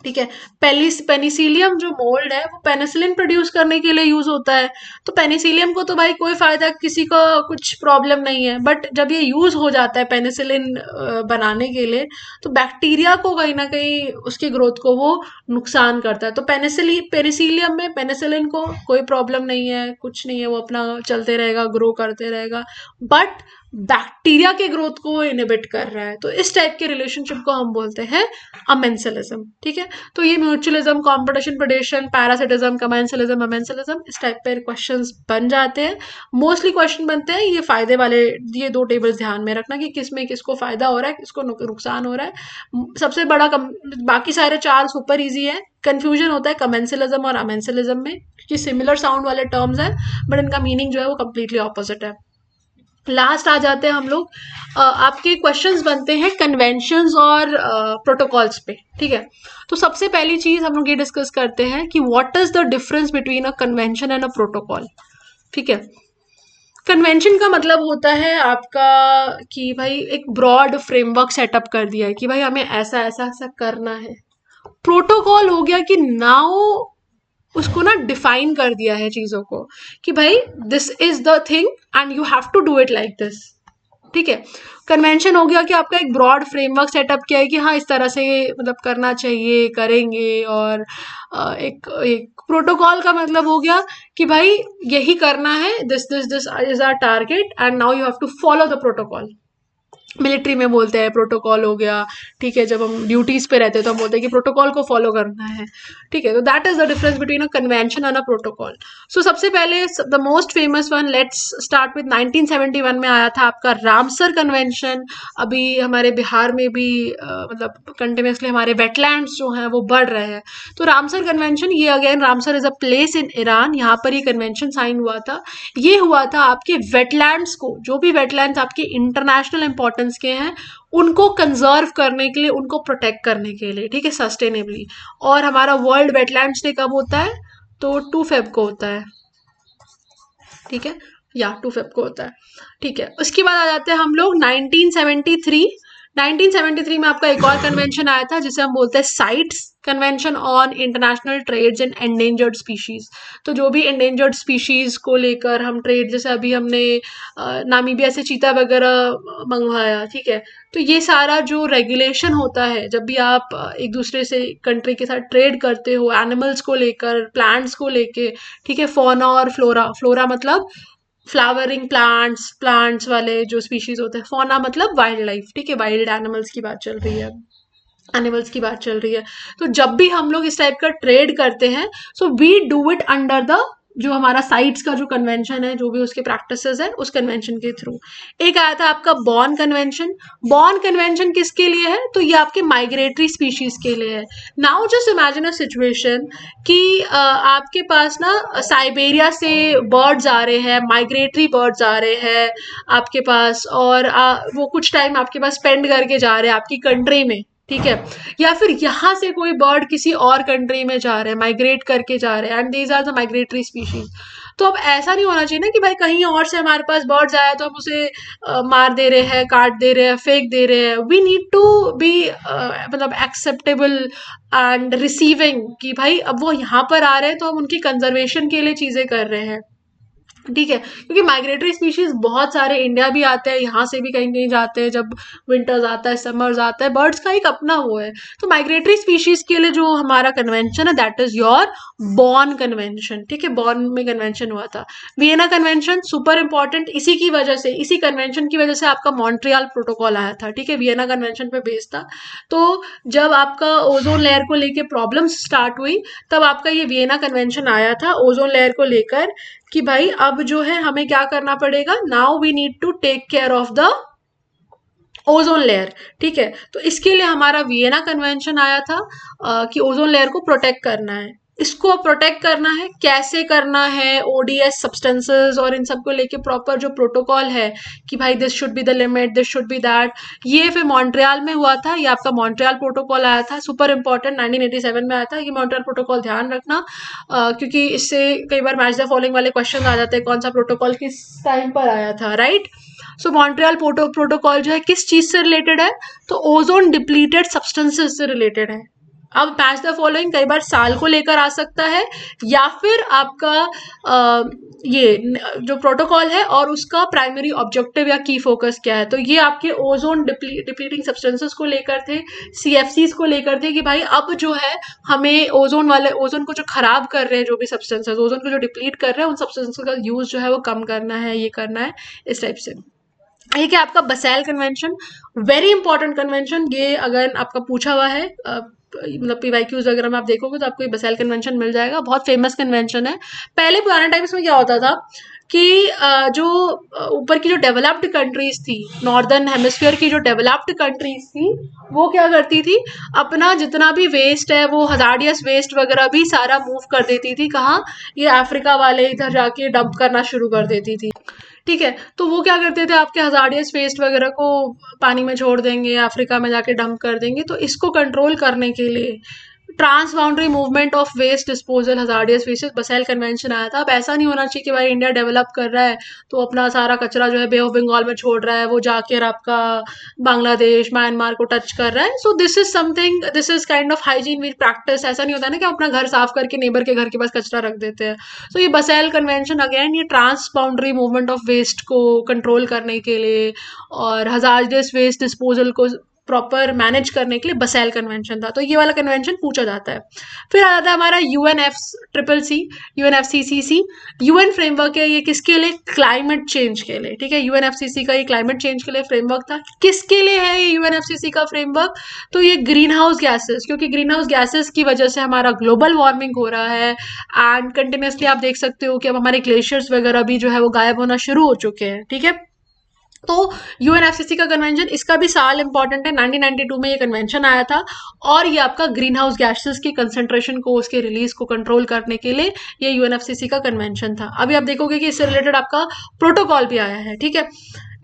S1: ठीक है, पेनिसिलियम जो मोल्ड है वो पेनिसिलिन प्रोड्यूस करने के लिए यूज होता है। तो पेनिसिलियम को तो भाई कोई फायदा, किसी को कुछ प्रॉब्लम नहीं है, बट जब ये यूज हो जाता है पेनिसिलिन बनाने के लिए, तो बैक्टीरिया को कहीं ना कहीं उसकी ग्रोथ को वो नुकसान करता है। तो पेनिसिलियम में पेनिसिलिन को कोई प्रॉब्लम नहीं है, कुछ नहीं है, वो अपना चलते रहेगा, ग्रो करते रहेगा, बट बैक्टीरिया के ग्रोथ को इनहिबिट कर रहा है। तो इस टाइप के रिलेशनशिप को हम बोलते हैं अमेंसलिज्म, ठीक है। तो ये mutualism, competition, predation, parasitism, commensalism, amensalism, इस टाइप पे क्वेश्चंस बन जाते हैं। मोस्टली क्वेश्चन बनते हैं ये फायदे वाले, ये दो टेबल्स ध्यान में रखना कि किसमें किसको फायदा हो रहा है, किसको नुकसान हो रहा है। सबसे बड़ा बाकी सारे चार सुपर इजी है। कंफ्यूजन होता है कमेंसलिज्म और अमेंसलिज्म में क्योंकि सिमिलर साउंड वाले टर्म्स हैं, बट इनका मीनिंग जो है वो कंप्लीटली ऑपोजिट है। लास्ट आ जाते हैं हम लोग, आपके क्वेश्चंस बनते हैं कन्वेंशंस और प्रोटोकॉल्स पे, ठीक है। तो सबसे पहली चीज हम लोग ये डिस्कस करते हैं कि what is the difference between a convention and a protocol, ठीक है। कन्वेंशन का मतलब होता है आपका कि भाई एक ब्रॉड फ्रेमवर्क सेटअप कर दिया है कि भाई हमें ऐसा ऐसा ऐसा करना है। प्रोटोकॉल हो गया कि नाउ उसको ना डिफाइन कर दिया है चीजों को कि भाई this is the thing and you have to do it like this, ठीक है। कन्वेंशन हो गया कि आपका एक ब्रॉड फ्रेमवर्क सेटअप किया है कि हाँ इस तरह से मतलब करना चाहिए, करेंगे। और एक एक प्रोटोकॉल का मतलब हो गया कि भाई यही करना है, this this this is our target and now you have to follow the protocol. Military में बोलते हैं प्रोटोकॉल हो गया, ठीक है। जब हम ड्यूटीज पे रहते हैं तो हम बोलते हैं कि प्रोटोकॉल को फॉलो करना है, ठीक है। तो that is the difference between a convention and a protocol. So सबसे पहले the most famous one, let's start with 1971 में आया था आपका रामसर कन्वेंशन। अभी हमारे बिहार में भी मतलब कंटिन्यूसली हमारे वेटलैंड्स जो हैं वो बढ़ रहे हैं। तो रामसर कन्वेंशन, ये again Ramsar is a place in Iran, यहाँ पर ये कन्वेंशन साइन हुआ था। ये हुआ था आपके वेटलैंड्स को, जो भी वेटलैंड्स आपके इंटरनेशनल इंपॉर्टेंस के हैं उनको कंजर्व करने के लिए, उनको प्रोटेक्ट करने के लिए, ठीक है, सस्टेनेबली। और हमारा वर्ल्ड वेटलैंड्स डे कब होता है, तो 2 फेब को होता है, ठीक है, या 2 फेब को होता है, ठीक है। उसके बाद आ जाते हैं हम लोग 1973। 1973 में आपका एक और कन्वेंशन आया था जिसे हम बोलते हैं CITES convention on international trades in endangered species. तो जो भी एंडेंजर्ड स्पीशीज को लेकर हम ट्रेड, जैसे अभी हमने नामीबिया से चीता वगैरह मंगवाया, ठीक है। तो ये सारा जो रेगुलेशन होता है जब भी आप एक दूसरे से कंट्री के साथ ट्रेड करते हो, एनिमल्स को लेकर, प्लांट्स को लेके, ठीक है, फौना और फ्लोरा, फ्लोरा मतलब फ्लावरिंग प्लांट्स, प्लांट्स वाले जो स्पीशीज होते हैं, फौना मतलब वाइल्ड लाइफ, ठीक है, वाइल्ड एनिमल्स की बात चल रही है, एनिमल्स की बात चल रही है। तो जब भी हम लोग इस टाइप का ट्रेड करते हैं, so we do it under the जो हमारा साइट्स का जो कन्वेंशन है, जो भी उसके प्रैक्टिसेस है, उस कन्वेंशन के थ्रू। एक आया था आपका बॉर्न कन्वेंशन। बॉर्न कन्वेंशन किसके लिए है? तो ये आपके माइग्रेटरी स्पीशीज के लिए है। Now just imagine a situation कि आपके पास ना साइबेरिया से बर्ड्स आ रहे हैं, माइग्रेटरी बर्ड्स आ रहे हैं आपके पास, और वो कुछ टाइम आपके पास स्पेंड करके जा रहे हैं आपकी कंट्री में, ठीक है? या फिर यहाँ से कोई बर्ड किसी और कंट्री में जा रहे हैं, माइग्रेट करके जा रहे हैं, and these are the migratory species. तो अब ऐसा नहीं होना चाहिए ना कि भाई कहीं और से हमारे पास बर्ड्स आया तो हम उसे मार दे रहे हैं, काट दे रहे हैं, फेंक दे रहे हैं। वी नीड टू बी मतलब एक्सेप्टेबल एंड रिसीविंग, कि भाई अब वो यहाँ पर आ रहे हैं तो हम उनकी कंजर्वेशन के लिए चीजें कर रहे हैं, ठीक है? क्योंकि माइग्रेटरी स्पीशीज बहुत सारे इंडिया भी आते हैं, यहाँ से भी कहीं कहीं जाते हैं, जब विंटर्स आता है, समर्स आता है, बर्ड्स का एक अपना वो है। तो माइग्रेटरी स्पीशीज के लिए जो हमारा कन्वेंशन है, that is your born convention, ठीक है? बॉर्न में कन्वेंशन हुआ था। वियना कन्वेंशन सुपर इंपॉर्टेंट, इसी की वजह से, इसी कन्वेंशन की वजह से आपका मॉन्ट्रियल प्रोटोकॉल आया था, ठीक है? वियना कन्वेंशन पे बेस था। तो जब आपका ओजोन लेयर को लेके प्रॉब्लम स्टार्ट हुई, तब आपका ये वियना कन्वेंशन आया था ओजोन लेयर को लेकर, कि भाई अब जो है हमें क्या करना पड़ेगा, now we need to take care of the ozone layer, ठीक है? तो इसके लिए हमारा वियना कन्वेंशन आया था कि ओजोन लेयर को प्रोटेक्ट करना है। इसको प्रोटेक्ट करना है, कैसे करना है, ओडीएस सब्सटेंसेस और इन सबको लेके प्रॉपर जो प्रोटोकॉल है कि भाई this should be the limit, this should be that, ये फिर मॉन्ट्रियल में हुआ था। ये आपका मॉन्ट्रियल प्रोटोकॉल आया था, सुपर इंपॉर्टेंट, 1987 में आया था ये मॉन्ट्रियल प्रोटोकॉल, ध्यान रखना क्योंकि इससे कई बार मैच द फॉलोइंग वाले क्वेश्चन आ जाते हैं, कौन सा प्रोटोकॉल किस टाइम पर आया था, राइट? सो मॉन्ट्रियल प्रोटोकॉल जो है किस चीज से रिलेटेड है? तो ओजोन डिप्लीटेड सब्सटेंसेस से रिलेटेड है। अब मैच द फॉलोइंग कई बार साल को लेकर आ सकता है, या फिर आपका ये जो प्रोटोकॉल है और उसका प्राइमरी ऑब्जेक्टिव या की फोकस क्या है। तो ये आपके ओजोन डिप्लीटिंग सब्सटेंसेस को लेकर थे, सीएफसीज को लेकर थे, कि भाई अब जो है हमें ओजोन को जो खराब कर रहे हैं, जो भी सब्सटेंसेस ओजोन को जो डिप्लीट कर रहे हैं, उन सब्सटेंसेस का यूज जो है वो कम करना है, ये करना है, इस टाइप से। एक है आपका बसेल कन्वेंशन, वेरी इंपॉर्टेंट कन्वेंशन। ये अगर आपका पूछा हुआ है मतलब पीवाईक्यूज वगैरह में आप देखोगे तो आपको ये बसेल कन्वेंशन मिल जाएगा, बहुत फेमस कन्वेंशन है। पहले पुराने टाइम्स में क्या होता था कि जो ऊपर की जो डेवलप्ड कंट्रीज थी, नॉर्दर्न हेमिस्फीयर की जो डेवलप्ड कंट्रीज थी, वो क्या करती थी, अपना जितना भी वेस्ट है, वो हजार्डियस वेस्ट वगैरह भी सारा मूव कर देती थी। कहाँ? ये अफ्रीका वाले इधर जाके डंप करना शुरू कर देती थी, ठीक है? तो वो क्या करते थे, आपके हजार्डियस वेस्ट वगैरह को पानी में छोड़ देंगे, अफ्रीका में जाके डंप कर देंगे। तो इसको कंट्रोल करने के लिए trans boundary movement of waste disposal hazardous waste Basel convention आया था। अब ऐसा नहीं होना चाहिए कि भाई इंडिया डेवलप कर रहा है तो अपना सारा कचरा जो है बे ऑफ बंगाल में छोड़ रहा है, वो जाकर आपका बांग्लादेश, म्यांमार को टच कर रहा है। So this is something, this is kind of hygiene we practice. ऐसा नहीं होता ना कि हम अपना घर साफ करके नेबर के घर के पास कचरा रख देते हैं। तो ये बसेल कन्वेंशन अगेन ये trans boundary movement of waste को कंट्रोल करने के लिए और हजार्डियस वेस्ट डिस्पोजल को प्रॉपर मैनेज करने के लिए बसेल कन्वेंशन था। तो ये वाला कन्वेंशन पूछा जाता है। फिर आ जाता है हमारा यूएनएफसीसी। यूएन फ्रेमवर्क है, ये किसके लिए? क्लाइमेट चेंज के लिए, ठीक है? यूएनएफसीसी का ये क्लाइमेट चेंज के लिए फ्रेमवर्क था। किसके लिए है ये यूएनएफसीसी का फ्रेमवर्क? तो ये ग्रीन हाउस गैसेस, क्योंकि ग्रीन हाउस गैसेस की वजह से हमारा ग्लोबल वार्मिंग हो रहा है, एंड कंटिन्यूसली आप देख सकते हो कि अब हमारे ग्लेशियर्स वगैरह भी जो है वो गायब होना शुरू हो चुके हैं, ठीक है? तो यूएनएफसीसी का कन्वेंशन, इसका भी साल इंपॉर्टेंट है, 1992 में ये कन्वेंशन आया था, और ये आपका ग्रीन हाउस गैसेस की कंसेंट्रेशन को, उसके रिलीज को कंट्रोल करने के लिए ये यूएनएफसीसी का कन्वेंशन था। अभी आप देखोगे कि इससे रिलेटेड आपका प्रोटोकॉल भी आया है, ठीक है?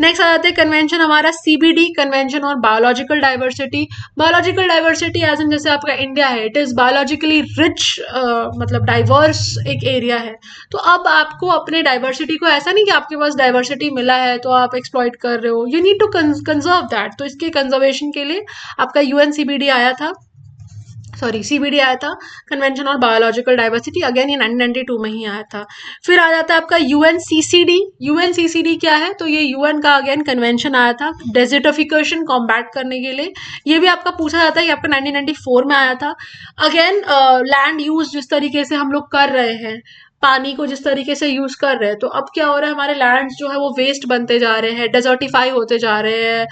S1: नेक्स्ट आ जाते हैं कन्वेंशन हमारा सीबीडी, कन्वेंशन और biological diversity. Biological diversity as in जैसे आपका इंडिया है, इट इज बायोलॉजिकली रिच, मतलब डाइवर्स एक एरिया है। तो अब आपको अपने डाइवर्सिटी को, ऐसा नहीं कि आपके पास डाइवर्सिटी मिला है तो आप एक्सप्लॉइट कर रहे हो, you need to conserve that. तो इसके कंजर्वेशन के लिए आपका यूएनसीबीडी आया था, सॉरी सीबीडी आया था, कन्वेंशन और बायोलॉजिकल डाइवर्सिटी, अगेन ये 1992 में ही आया था। फिर आ जाता है आपका यूएनसीसीडी। यूएनसीसीडी क्या है? तो ये यूएन का अगेन कन्वेंशन आया था डेजर्टिफिकेशन कॉम्बैट करने के लिए। ये भी आपका पूछा जाता है, ये आपका 1994 में आया था। अगेन लैंड यूज जिस तरीके से हम लोग कर रहे हैं, पानी को जिस तरीके से यूज कर रहे हैं, तो अब क्या हो रहा है, हमारे लैंड्स जो है वो वेस्ट बनते जा रहे हैं, डेजर्टिफाई होते जा रहे हैं,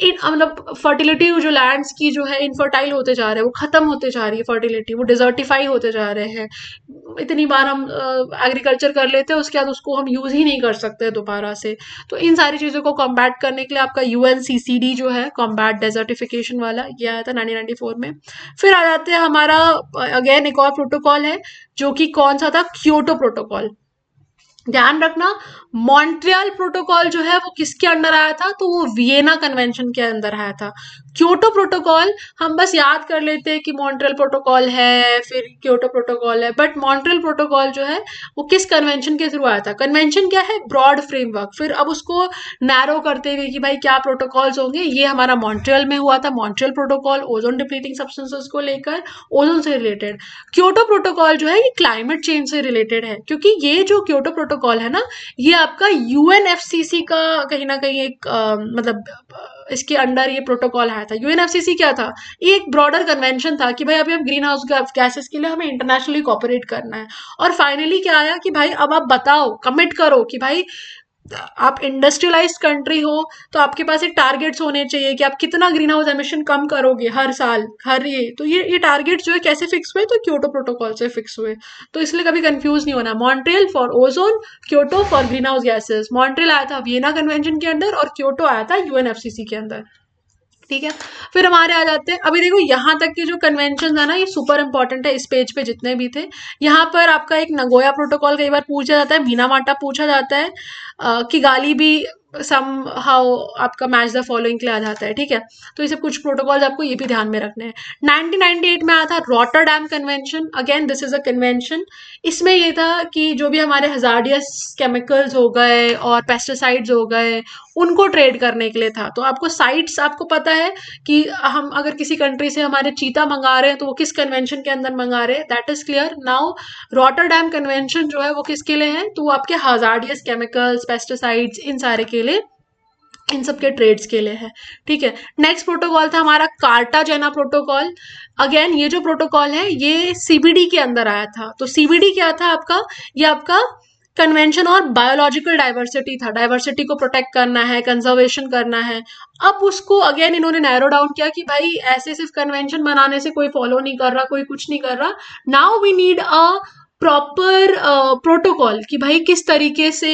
S1: मतलब फर्टिलिटी जो लैंड्स की जो है इनफर्टाइल होते जा रहे हैं, वो खत्म होते जा रही है फर्टिलिटी, वो डिजर्टिफाई होते जा रहे हैं। इतनी बार हम एग्रीकल्चर कर लेते हैं, उसके बाद उसको हम यूज ही नहीं कर सकते दोबारा से। तो इन सारी चीजों को कॉम्बैट करने के लिए आपका UNCCD जो है, कॉम्बैट डेजर्टिफिकेशन वाला, ये आया था 1994 में। फिर आ जाते हैं हमारा अगेन एक और प्रोटोकॉल है, जो कि कौन सा था, क्योटो प्रोटोकॉल। ध्यान रखना, मॉन्ट्रियल प्रोटोकॉल जो है वो किसके अंडर आया था, तो वो वियना कन्वेंशन के अंदर आया था। क्योटो प्रोटोकॉल हम बस याद कर लेते हैं कि मॉन्ट्रियल प्रोटोकॉल है, फिर क्योटो प्रोटोकॉल है, बट मॉन्ट्रियल प्रोटोकॉल जो है वो किस कन्वेंशन के थ्रू आया था। कन्वेंशन क्या है, ब्रॉड फ्रेमवर्क। फिर अब उसको नैरो करते हुए कि भाई क्या प्रोटोकॉल्स होंगे, ये हमारा मॉन्ट्रियल में हुआ था, Montreal protocol ozone depleting substances को लेकर, ओजोन से रिलेटेड। क्योटो प्रोटोकॉल जो है ये क्लाइमेट चेंज से रिलेटेड है, क्योंकि ये जो क्योटो प्रोटोकॉल है ना, ये आपका UNFCCC का कहीं ना कहीं एक मतलब इसके अंडर ये प्रोटोकॉल आया था। UNFCCC क्या था, ये एक ब्रॉडर कन्वेंशन था कि भाई अभी हम ग्रीन हाउस गैसेस के लिए हमें इंटरनेशनली कॉपरेट करना है। और फाइनली क्या आया कि भाई अब आप बताओ, कमिट करो कि भाई आप इंडस्ट्रियलाइज्ड कंट्री हो, तो आपके पास एक टारगेट्स होने चाहिए कि आप कितना ग्रीन हाउस एमिशन कम करोगे हर साल, हर ये। तो ये टारगेट्स जो है कैसे फिक्स हुए, तो क्योटो प्रोटोकॉल से फिक्स हुए। तो इसलिए कभी कंफ्यूज नहीं होना, Montreal for ozone, Kyoto for green house gases. Montreal आया था वियना कन्वेंशन के अंदर और क्योटो आया था UNFCCC के अंदर। ठीक है, फिर हमारे आ जाते हैं, अभी देखो यहाँ तक के जो कन्वेंशन है ना, ये सुपर इंपॉर्टेंट है, इस पेज पे जितने भी थे। यहाँ पर आपका एक नगोया प्रोटोकॉल कई बार पूछा जाता है, मीनामाटा पूछा जाता है, किगाली भी सम हाउ आपका मैच द फॉलोइंग के लिए आ जाता है। ठीक है, तो ये सब कुछ प्रोटोकॉल्स आपको ये भी ध्यान में रखने हैं। 1998 में आया था Rotterdam convention. Again this is a convention. इसमें ये था कि जो भी हमारे हजार्डियस केमिकल्स हो गए और पेस्टिसाइड्स हो गए, उनको ट्रेड करने के लिए था। तो आपको साइट्स आपको पता है कि हम अगर किसी कंट्री से हमारे चीता मंगा रहे हैं तो वो किस कन्वेंशन के अंदर मंगा रहे हैं, that is clear now. Rotterdam convention जो है वो किसके लिए है, तो वो आपके हजार्डियस केमिकल्स, पेस्टिसाइड्स, इन सारे के लिए, इन सब के ट्रेड्स के लिए है। ठीक है, नेक्स्ट प्रोटोकॉल था हमारा कार्टाजेना प्रोटोकॉल। अगेन ये जो प्रोटोकॉल है ये CBD के अंदर आया था। तो CBD क्या था आपका, ये आपका कन्वेंशन और बायोलॉजिकल डाइवर्सिटी था, डाइवर्सिटी को प्रोटेक्ट करना है, कंजर्वेशन करना है। अब उसको अगेन इन्होंने नैरो डाउन किया कि भाई ऐसे सिर्फ कन्वेंशन बनाने से कोई फॉलो नहीं कर रहा, कोई कुछ नहीं कर रहा, now we need a proper protocol कि भाई किस तरीके से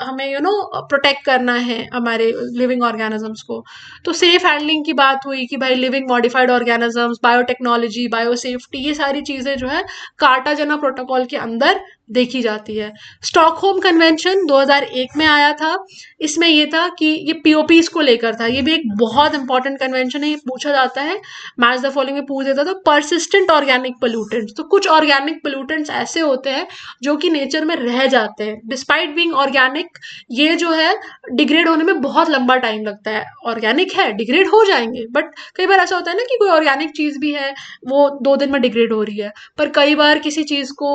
S1: हमें प्रोटेक्ट करना है हमारे लिविंग ऑर्गेनिजम्स को। तो सेफ हैंडलिंग की बात हुई कि भाई living modified organisms, biotechnology, biosafety, ये सारी चीजें जो है कार्टाजेना प्रोटोकॉल के अंदर देखी जाती है। स्टॉकहोम कन्वेंशन 2001 में आया था। इसमें ये था कि ये POPs को लेकर था, ये भी एक बहुत इंपॉर्टेंट कन्वेंशन है, ये पूछा जाता है, मैच द फॉलोइंग में पूछ देता। तो परसिस्टेंट ऑर्गेनिक पोल्यूटेंट्स, तो कुछ ऑर्गेनिक पोल्यूटेंट्स ऐसे होते हैं जो कि नेचर में रह जाते हैं डिस्पाइट बीइंग ऑर्गेनिक। ये जो है डिग्रेड होने में बहुत लंबा टाइम लगता है, ऑर्गेनिक है डिग्रेड हो जाएंगे, बट कई बार ऐसा होता है ना कि कोई ऑर्गेनिक चीज भी है वो 2 दिन में डिग्रेड हो रही है, पर कई बार किसी चीज को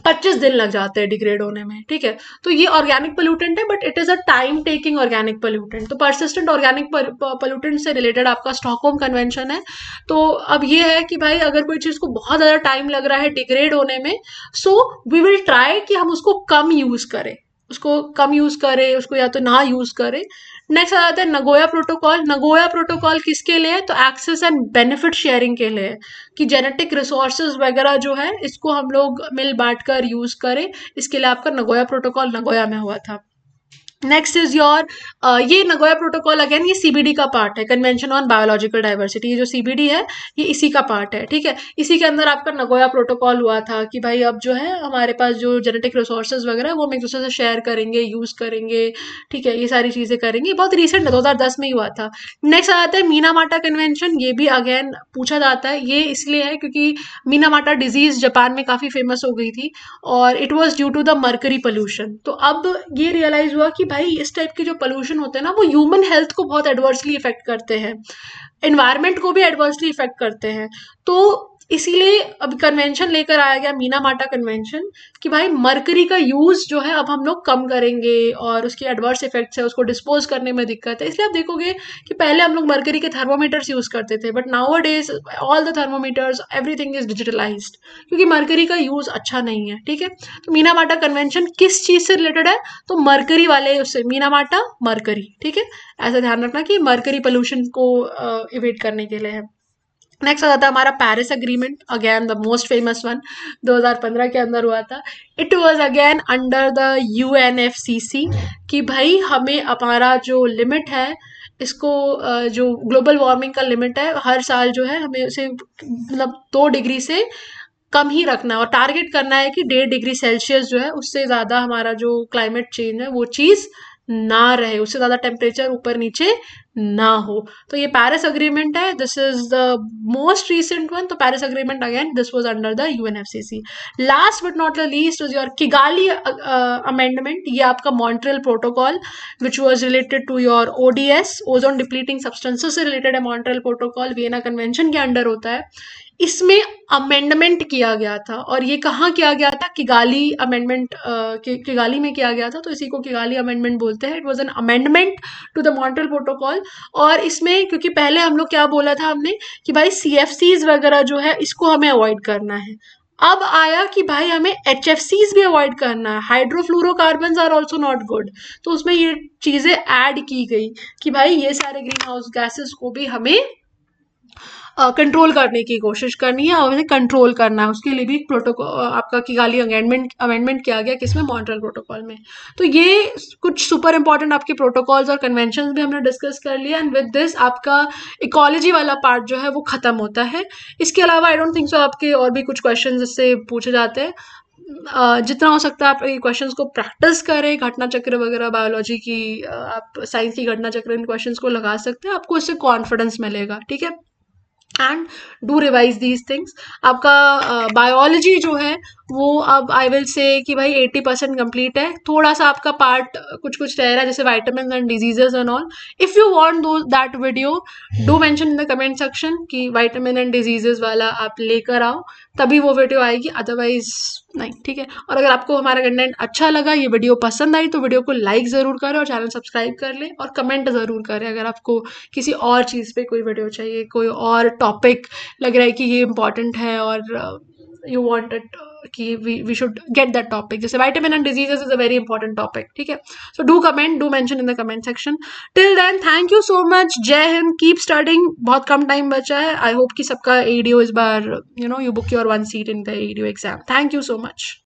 S1: 25 दिन लग जाते हैं डिग्रेड होने में। ठीक है, तो ये ऑर्गेनिक पोल्यूटेंट है, but it is a time taking organic pollutant. तो परसिस्टेंट ऑर्गेनिक पोल्यूटेंट से रिलेटेड आपका स्टॉकहोम कन्वेंशन है। तो अब ये है कि भाई अगर कोई चीज को बहुत ज्यादा टाइम लग रहा है डिग्रेड होने में, सो वी विल ट्राई कि हम उसको कम यूज करें, उसको या तो ना यूज करें। नेक्स्ट आ जाता है नगोया प्रोटोकॉल। नगोया प्रोटोकॉल किसके लिए है, तो एक्सेस एंड बेनिफिट शेयरिंग के लिए, कि जेनेटिक रिसोर्सेज वगैरह जो है इसको हम लोग मिल बांट कर यूज करें, इसके लिए आपका नगोया प्रोटोकॉल नगोया में हुआ था। नेक्स्ट इज योर ये नगोया प्रोटोकॉल अगेन ये CBD का पार्ट है, कन्वेंशन ऑन बायोलॉजिकल डाइवर्सिटी। ये जो CBD है ये इसी का पार्ट है। ठीक है, इसी के अंदर आपका नगोया प्रोटोकॉल हुआ था कि भाई अब जो है हमारे पास जो जेनेटिक रिसोर्सेज वगैरह वो हम एक दूसरे से शेयर करेंगे, यूज करेंगे। ठीक है, ये सारी चीजें करेंगे, बहुत रिसेंट 2010 में ही हुआ था। नेक्स्ट आ जाता है मीनामाटा कन्वेंशन। ये भी अगेन पूछा जाता है, ये इसलिए है क्योंकि मीनामाटा डिजीज जापान में काफी फेमस हो गई थी और it was due to the mercury pollution. तो अब ये रियलाइज हुआ कि भाई इस टाइप के जो पोल्यूशन होते हैं ना वो ह्यूमन हेल्थ को बहुत एडवर्सली इफेक्ट करते हैं, एनवायरमेंट को भी एडवर्सली इफेक्ट करते हैं। तो इसीलिए अब कन्वेंशन लेकर आया गया मीना माटा कन्वेंशन कि भाई मरकरी का यूज जो है अब हम लोग कम करेंगे और उसकी एडवर्स इफेक्ट्स है, उसको डिस्पोज करने में दिक्कत है। इसलिए आप देखोगे कि पहले हम लोग मरकरी के थर्मोमीटर्स यूज करते थे, but now days all the thermometers everything is digitalised, क्योंकि मरकरी का यूज अच्छा नहीं है। ठीक है, तो मीना माटा कन्वेंशन किस चीज से रिलेटेड है? तो मरकरी उससे मीना माटा मरकरी। ठीक है, ऐसा ध्यान रखना कि मरकरी पोल्यूशन को इवेट करने के लिए है। नेक्स्ट आ जाता है हमारा Paris agreement, again the most famous one, 2015 के अंदर हुआ था। It was again under the UNFCCC कि भाई हमें हमारा जो लिमिट है इसको जो ग्लोबल वार्मिंग का लिमिट है हर साल जो है हमें उसे मतलब 2 डिग्री से कम ही रखना है, और टारगेट करना है कि 1.5 डिग्री सेल्सियस जो है उससे ज़्यादा हमारा जो क्लाइमेट चेंज है वो चीज़ ना रहे, उससे ज़्यादा टेम्परेचर ऊपर नीचे ना हो। तो ये पेरिस अग्रीमेंट है, this is the most recent one. तो Paris agreement again this was under the UNFCCC. Last but not the least is your Kigali amendment, ये आपका Montreal protocol which was related to your ODS, ozone depleting substances से related है Montreal protocol, Vienna convention के under होता है। इसमें amendment किया गया था, और ये कहाँ किया गया था? किगाली अमेंडमेंट, किगाली में किया गया था, तो इसी को किगाली अमेंडमेंट बोलते हैं। It was an amendment to the Montreal protocol. और इसमें क्योंकि पहले हम लोग क्या बोला था हमने कि भाई सीएफसीज वगैरह जो है इसको हमें अवॉइड करना है, अब आया कि भाई हमें एचएफसीज भी अवॉइड करना है, hydrofluorocarbon are also not good. तो उसमें ये चीजें ऐड की गई कि भाई ये सारे ग्रीन हाउस गैसेस को भी हमें कंट्रोल करने की कोशिश करनी है और उसे कंट्रोल करना है। उसके लिए भी प्रोटोकॉल आपका किगाली अमेंडमेंट किया गया, किसमें? मॉन्ट्रियल प्रोटोकॉल में। तो ये कुछ सुपर इंपॉर्टेंट आपके प्रोटोकॉल्स और कन्वेंशन भी हमने डिस्कस कर लिया, एंड विद दिस आपका इकोलॉजी वाला पार्ट जो है वो खत्म होता है। इसके अलावा आई डोंट थिंक सो आपके और भी कुछ क्वेश्चन इससे पूछे जाते हैं। जितना हो सकता है आप क्वेश्चंस को प्रैक्टिस करें, घटना चक्र वगैरह बायोलॉजी की, आप साइंस की घटना चक्र इन क्वेश्चंस को लगा सकते हैं, आपको इससे कॉन्फिडेंस मिलेगा। ठीक है, and do revise these things. आपका बायोलॉजी जो है वो अब आई विल से कि भाई 80% कंप्लीट है, थोड़ा सा आपका पार्ट कुछ कुछ रह रहा है जैसे vitamin and diseases and all. If you want do that video, do mention in the comment section कि वाइटामिन एंड डिजीजेस वाला आप लेकर आओ, तभी वो वीडियो आएगी, अदरवाइज नहीं। ठीक है, और अगर आपको हमारा कंटेंट अच्छा लगा, ये वीडियो पसंद आई, तो वीडियो को लाइक ज़रूर करें और चैनल सब्सक्राइब कर लें, और कमेंट ज़रूर करें अगर आपको किसी और चीज़ पे कोई वीडियो चाहिए, कोई और टॉपिक लग रहा है कि ये इंपॉर्टेंट है और यू वांट इट कि we should get that topic, जैसे vitamin and diseases is a very important topic. ठीक है, so do comment, do mention in the comment section. Till then thank you so much, Jai Hind, keep studying, बहुत कम time बचा है। I hope कि सबका ADO इस बार you book your 1 seat in the ADO exam. Thank you so much.